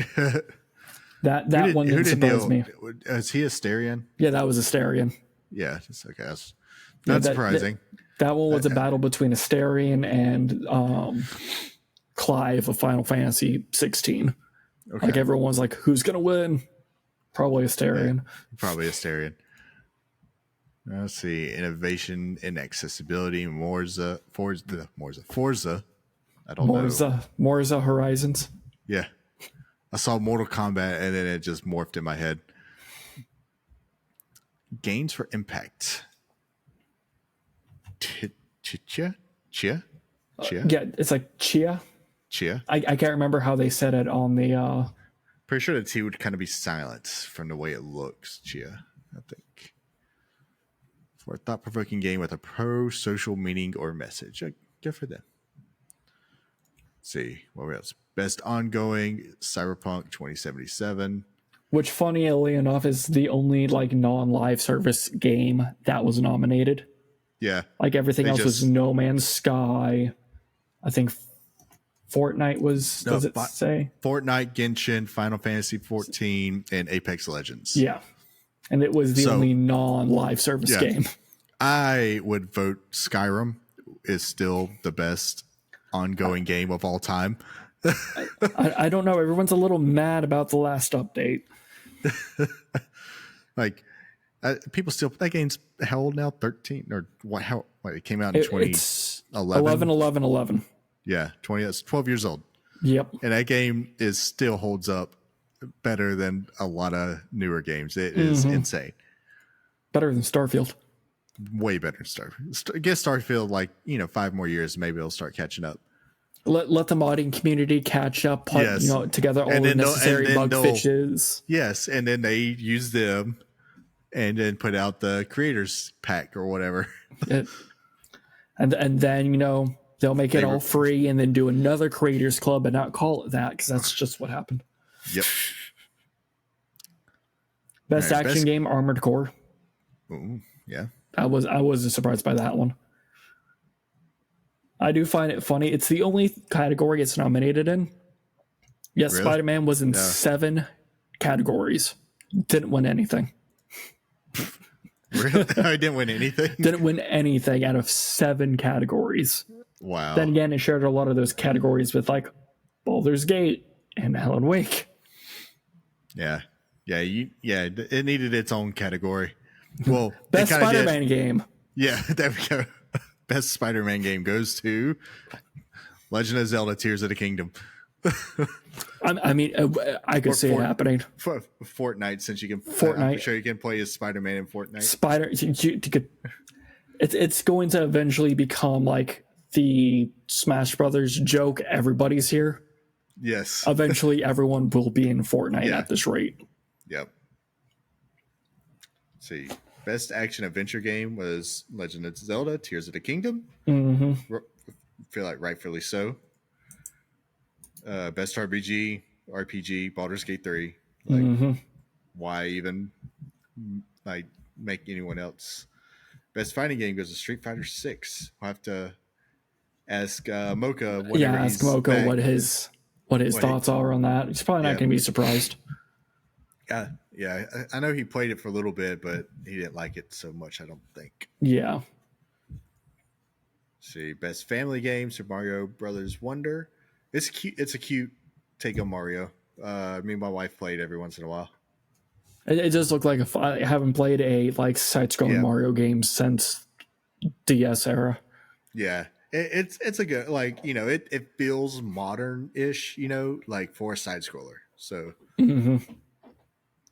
that one didn't surprise me.
Is he Asterion?
Yeah, that was Asterion.
Yeah, just okay. That's not surprising.
That one was a battle between Asterion and Clive of Final Fantasy 16. Okay. Like everyone was like, who's gonna win? Probably Asterion.
Yeah, probably Asterion. Let's see. Innovation in accessibility. Forza. I don't know.
Forza Horizons.
Yeah. I saw Mortal Kombat and then it just morphed in my head. Gains for Impact. Chia?
Yeah, it's like Chia. I can't remember how they said it on the...
Pretty sure the T would kind of be silent from the way it looks. Chia, I think. For a thought-provoking game with a pro-social meaning or message. Good for them. Let's see. What else? Best Ongoing, Cyberpunk 2077.
Which, funnily enough, is the only like non-live service game that was nominated.
Yeah.
Like everything else was No Man's Sky. I think Fortnite was, does it say?
Fortnite, Genshin, Final Fantasy 14, and Apex Legends.
Yeah. And it was the only non-live service game.
I would vote Skyrim is still the best ongoing game of all time.
I don't know. Everyone's a little mad about the last update.
Like, people still, that game's how old now? 13 or what? It came out in 2011.
11.
Yeah, that's 12 years old.
Yep.
And that game still holds up better than a lot of newer games. It is insane.
Better than Starfield.
Way better than Starfield. Get Starfield 5 more years, maybe it'll start catching up.
Let the modding community catch up, put
Yes.
together all
And
the
then
necessary bug fixes.
Yes, and then they use them and then put out the creators pack or whatever.
And then they'll make it all free and then do another creators club and not call it that, because that's just what happened.
Yep.
Best action game, Armored Core.
Ooh, yeah.
I was surprised by that one. I do find it funny. It's the only category it's nominated in. Yes, really? Spider-Man was in 7 categories. Didn't win anything.
Really? I didn't win anything?
Didn't win anything out of 7 categories.
Wow.
Then again, it shared a lot of those categories with like Baldur's Gate and Alan Wake.
Yeah. It needed its own category. Well,
best Spider-Man game.
Yeah, there we go. Best Spider-Man game goes to Legend of Zelda: Tears of the Kingdom.
I mean, I could see it happening.
Fortnite, since you can.
Fortnite.
I'm sure you can play as Spider-Man in Fortnite.
It's going to eventually become like the Smash Brothers joke. Everybody's here.
Yes.
Eventually, everyone will be in Fortnite at this rate.
Yep. Let's see. Best action adventure game was Legend of Zelda: Tears of the Kingdom.
Mm-hmm.
Feel like rightfully so. Best RPG, Baldur's Gate 3. Like, why even like make anyone else? Best fighting game goes to Street Fighter 6. We'll have to ask Mocha.
Ask Mocha what his thoughts are on that. He's probably not going to be surprised.
Yeah, I know he played it for a little bit, but he didn't like it so much, I don't think.
Yeah.
Let's see, best family game, Super Mario Brothers Wonder. It's cute. It's a cute take on Mario. Me and my wife played every once in a while.
It does look like I haven't played a like side-scrolling Mario game since DS era.
Yeah, it's a good, like, it feels modern-ish, like for a side scroller. So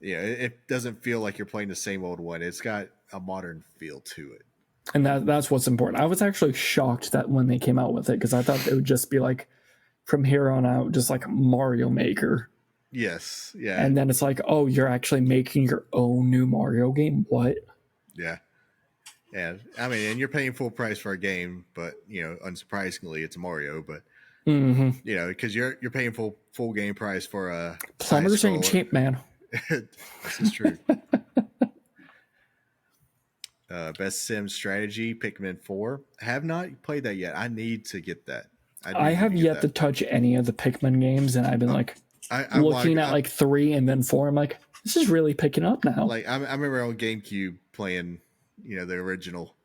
it doesn't feel like you're playing the same old one. It's got a modern feel to it,
and that's what's important. I was actually shocked that when they came out with it, because I thought it would just be like from here on out, just like Mario Maker.
Yes, yeah.
And then it's like, oh, you're actually making your own new Mario game? What?
Yeah. Yeah, I mean, and you're paying full price for a game, but unsurprisingly, it's Mario. But because you're paying full game price for a
plumbers ain't cheap, man.
This is true. Best Sim strategy, Pikmin 4. Have not played that yet. I need to get that.
I have yet to touch any of the Pikmin games, and I've been looking at like 3 and then 4. I'm like, this is really picking up now.
Like I remember on GameCube playing, the original.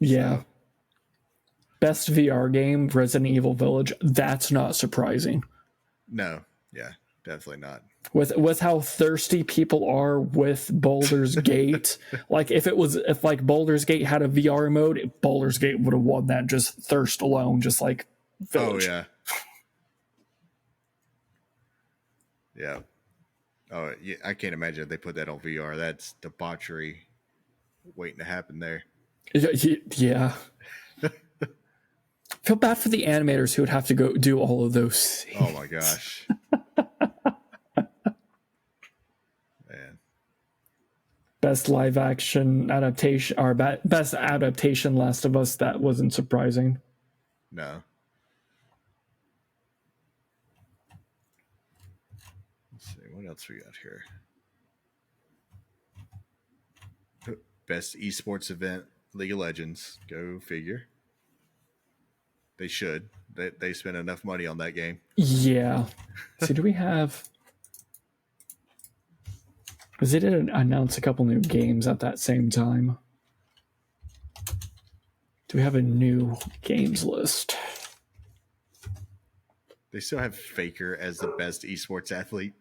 Yeah. So. Best VR game, Resident Evil Village. That's not surprising.
No. Yeah, definitely not.
With how thirsty people are with Baldur's Gate. Like if Baldur's Gate had a VR mode, Baldur's Gate would have won that just thirst alone, just like Village.
Oh yeah. Yeah. Oh yeah, I can't imagine if they put that on VR. That's debauchery waiting to happen there.
Yeah. Feel bad for the animators who would have to go do all of those scenes.
Oh my gosh. Man.
Best live action adaptation, or best adaptation, Last of Us. That wasn't surprising.
No. Let's see, what else we got here? Best esports event, League of Legends. Go figure. They should. They spent enough money on that game.
Yeah. So do we have... Because they did announce a couple new games at that same time. Do we have a new games list?
They still have Faker as the best esports athlete.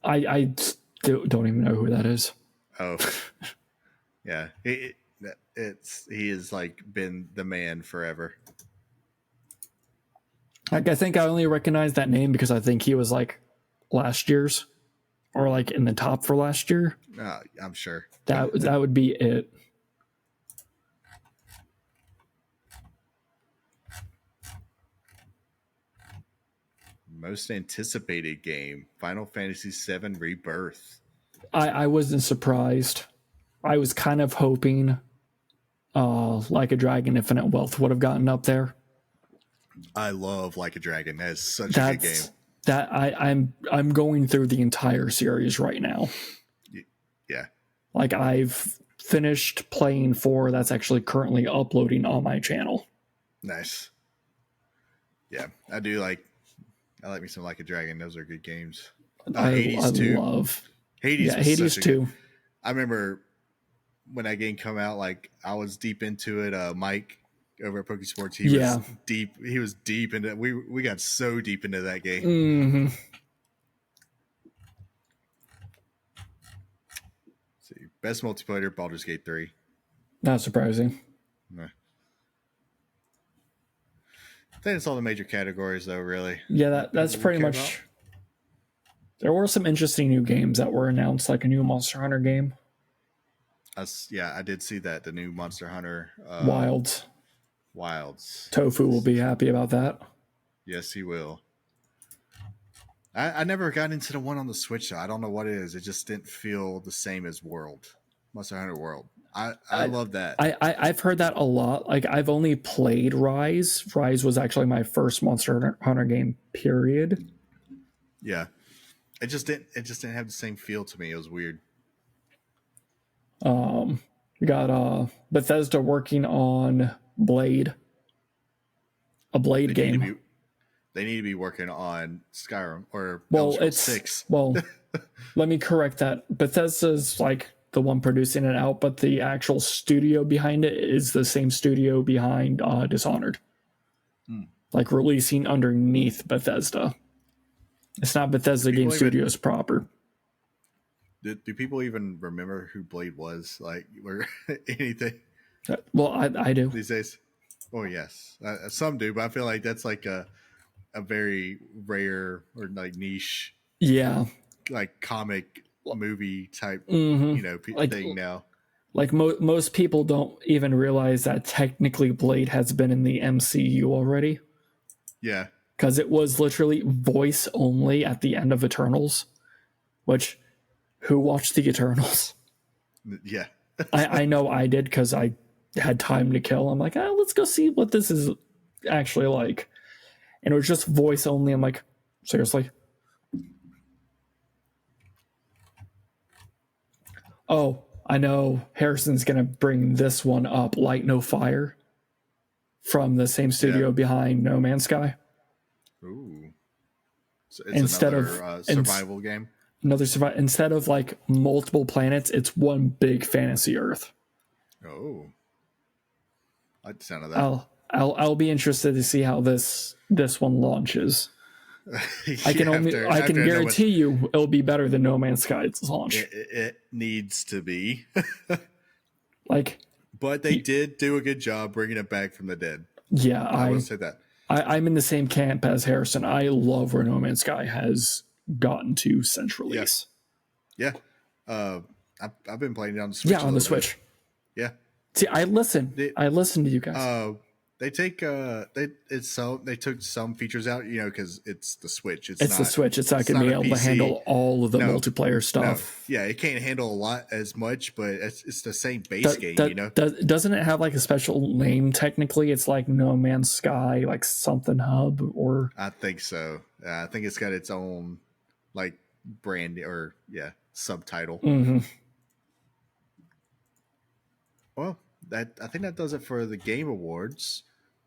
I don't even know who that is.
Oh. Yeah. He has like been the man forever.
Like, I think I only recognize that name because I think he was like last year's, or like in the top for last year.
I'm sure
that would be it.
Most anticipated game, Final Fantasy VII Rebirth.
I wasn't surprised. I was kind of hoping Like a Dragon Infinite Wealth would have gotten up there.
I love Like a Dragon. That is such a good game.
I'm going through the entire series right now.
Yeah.
Like I've finished playing 4 that's actually currently uploading on my channel.
Nice. Yeah, I like me some Like a Dragon. Those are good games. Hades 2.
Love
Hades.
Yeah, Hades 2.
I remember when that game come out, like I was deep into it. Mike over at Pokesports, he was deep. He was deep into it. We got so deep into that game.
Mm-hmm.
See, best multiplayer, Baldur's Gate 3.
Not surprising.
Nah. I think it's all the major categories, though. Really.
Yeah, that's pretty much. About. There were some interesting new games that were announced, like a new Monster Hunter game.
I did see that, the new Monster Hunter
Wilds.
Tofu
will be happy about that.
Yes, he will. I never got into the one on the Switch, though. I don't know what it is. It just didn't feel the same as Monster Hunter World. I love that.
I've heard that a lot. Like I've only played Rise. Rise was actually my first Monster Hunter game, period.
Yeah. It just didn't have the same feel to me. It was weird.
We got Bethesda working on Blade. A Blade game.
They need to be working on Skyrim or Elder Scrolls 6.
Well, let me correct that. Bethesda's like the one producing it out, but the actual studio behind it is the same studio behind Dishonored. Like releasing underneath Bethesda. It's not Bethesda Game Studios proper.
Do people even remember who Blade was? Like, or anything?
Well, I do.
These days? Oh, yes. Some do, but I feel like that's like a very rare or like niche.
Yeah.
Like comic movie type, thing now.
Like most people don't even realize that technically Blade has been in the MCU already.
Yeah.
Because it was literally voice only at the end of Eternals, which who watched the Eternals?
Yeah.
I know I did because I had time to kill. I'm like, let's go see what this is actually like. And it was just voice only. I'm like, seriously? Oh, I know Harrison's going to bring this one up, Light No Fire, from the same studio behind No Man's Sky.
Ooh. So it's another survival game?
Another survival. Instead of like multiple planets, it's one big fantasy Earth.
Oh. I like the sound of that.
I'll be interested to see how this one launches. I can guarantee you it'll be better than No Man's Sky's launch.
It needs to be. But they did do a good job bringing it back from the dead.
Yeah,
I will say that.
I'm in the same camp as Harrison. I love where No Man's Sky has gotten to since release.
Yeah. I've been playing it on the Switch.
Yeah, on the Switch.
Yeah.
See, I listen to you guys.
They took some features out, because it's the Switch. It's
the Switch. It's not going to be able to handle all of the multiplayer stuff.
No. Yeah, it can't handle a lot as much, but it's the same base game,
Doesn't it have like a special name technically? It's like No Man's Sky, like something hub or...
I think so. I think it's got its own like brand or subtitle.
Mm-hmm.
Well, I think that does it for the Game Awards.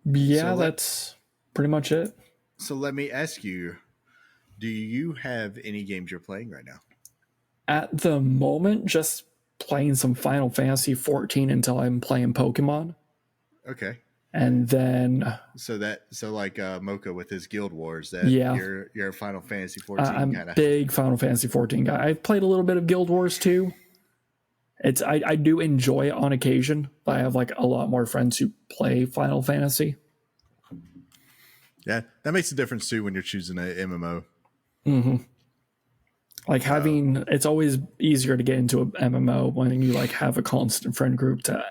Yeah, that's pretty much it.
So let me ask you, do you have any games you're playing right now?
At the moment, just playing some Final Fantasy 14 until I'm playing Pokemon.
Okay.
And then...
So like Mocha with his Guild Wars, you're a Final Fantasy 14
I'm a big Final Fantasy 14 guy. I've played a little bit of Guild Wars too. I do enjoy it on occasion, but I have like a lot more friends who play Final Fantasy.
Yeah, that makes a difference too when you're choosing an MMO.
Mm-hmm. Like it's always easier to get into a MMO when you like have a constant friend group to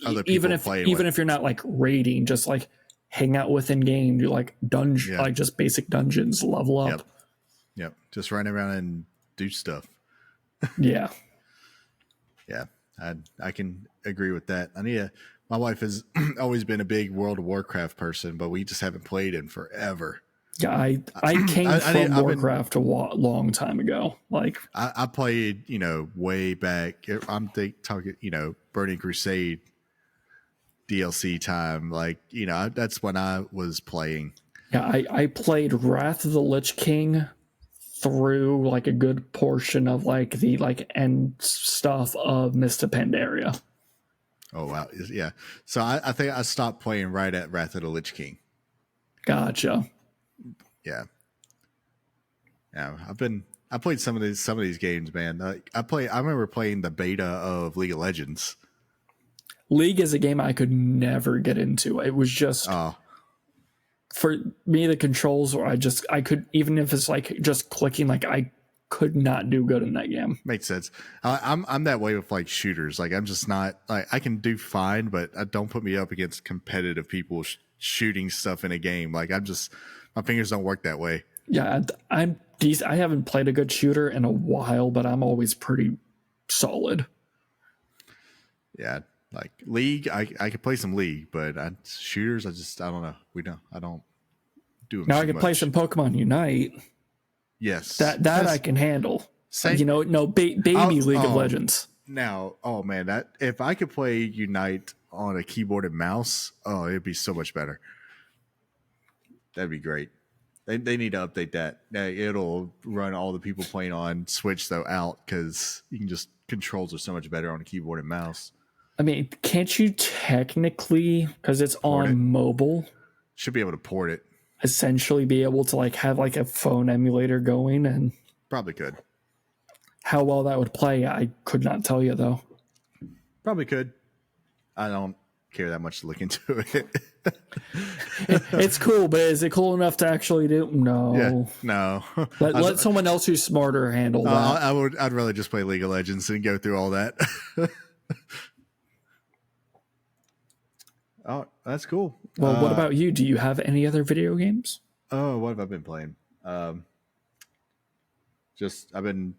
other people
even if you're not like raiding, just like hang out with in game, do like dungeon, like just basic dungeons, level up.
Yep. Just run around and do stuff.
Yeah.
Yeah. I can agree with that. My wife has always been a big World of Warcraft person, but we just haven't played in forever.
Yeah, I came from Warcraft a long time ago. Like
I played, way back. I'm talking, Burning Crusade DLC time. Like, that's when I was playing.
Yeah, I played Wrath of the Lich King through like a good portion of like the like end stuff of Mists of Pandaria.
Oh wow, yeah. So I think I stopped playing right at Wrath of the Lich King.
Gotcha.
Yeah. Yeah, I played some of these games, man. Like I remember playing the beta of League of Legends.
League is a game I could never get into. It was just for me, the controls were I could, even if it's like just clicking, like I could not do good in that game.
Makes sense. I'm that way with like shooters. Like I'm just not like I can do fine, but don't put me up against competitive people shooting stuff in a game. Like my fingers don't work that way.
Yeah, I'm decent. I haven't played a good shooter in a while, but I'm always pretty solid.
Yeah, like League, I could play some League, but shooters, I don't know. I don't do them.
Now I can play some Pokemon Unite.
Yes,
that I can handle.
Same.
Baby League of Legends.
Now, oh man, that if I could play Unite on a keyboard and mouse, it'd be so much better. That'd be great. They need to update that. It'll run all the people playing on Switch though out because controls are so much better on a keyboard and mouse.
I mean, can't you technically, because it's on mobile,
should be able to port it?
Essentially, be able to like have like a phone emulator going, and
probably could.
How well that would play, I could not tell you though.
Probably could. I don't care that much to look into it.
It's cool, but is it cool enough to actually do? No.
Yeah, no.
Let someone else who's smarter handle that.
I'd rather just play League of Legends and go through all that. Oh, that's cool.
Well, what about you? Do you have any other video games?
Oh, what have I been playing? I've been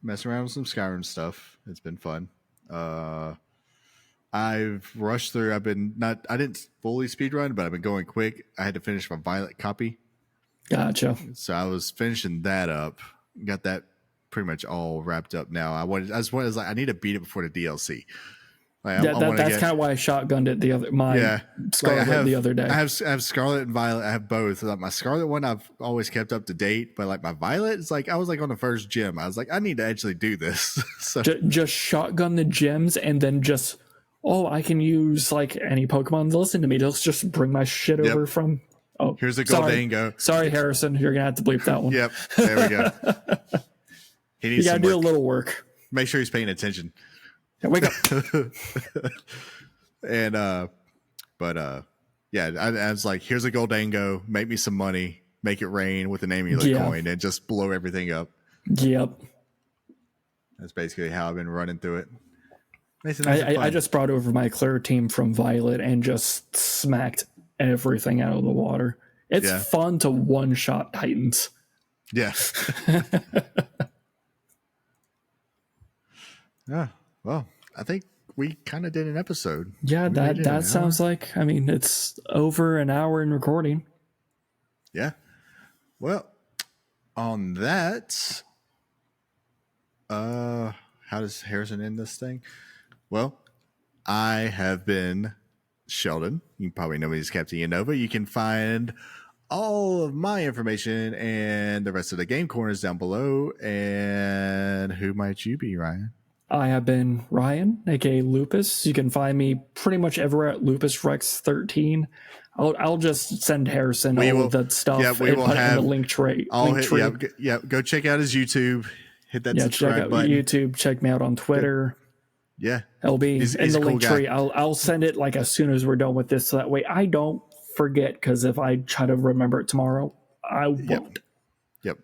messing around with some Skyrim stuff. It's been fun. I've rushed through. I didn't fully speedrun, but I've been going quick. I had to finish my Violet copy.
Gotcha.
So I was finishing that up. Got that pretty much all wrapped up now. I need to beat it before the DLC. Like,
that's kind of why I shotgunned it Scarlet the other day.
I have Scarlet and Violet. I have both. Like my Scarlet one, I've always kept up to date, but like my Violet, it's like I was like on the first gym. I was like, I need to actually do this. So
just shotgun the gems and then just I can use like any Pokemon to listen to me. Let's just bring my shit over from. Oh,
here's a Goldango.
Sorry, Harrison. You're gonna have to bleep that one.
Yep, there we go.
You gotta do a little work.
Make sure he's paying attention.
Yeah, wake up.
And I was like, here's a Goldango, make me some money, make it rain with an amulet coin, and just blow everything up.
Yep.
That's basically how I've been running through it.
I just brought over my clear team from Violet and just smacked everything out of the water. It's fun to one-shot Titans.
Yeah. Yeah. Well, I think we kind of did an episode.
Yeah, that sounds like, it's over an hour in recording.
Yeah. Well, on that, how does Harrison end this thing? Well, I have been Sheldon. You probably know me as Captain Unova. You can find all of my information and the rest of the game corners down below. And who might you be, Ryan?
I have been Ryan, aka Lupus. You can find me pretty much everywhere at Lupus Rex XIII. I'll just send Harrison all of that stuff.
Yeah, we will have
the link tree.
Go check out his YouTube. Hit that subscribe button.
YouTube. Check me out on Twitter.
Yeah,
it'll be in the link tree. I'll send it like as soon as we're done with this, so that way I don't forget. Because if I try to remember it tomorrow, I won't.
Yep,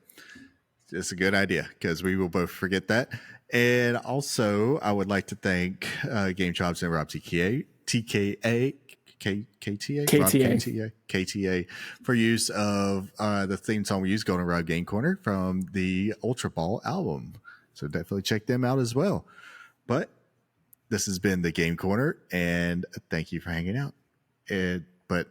it's a good idea because we will both forget that. And also, I would like to thank Game Chops and RobKTA. KTA?
KTA.
KTA for use of the theme song we use, Goldenrod Game Corner, from the Ultraball album. So definitely check them out as well. But this has been the Game Corner, and thank you for hanging out. But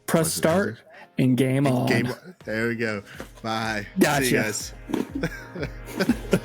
press start and game on.
There we go. Bye.
Gotcha.
See you guys.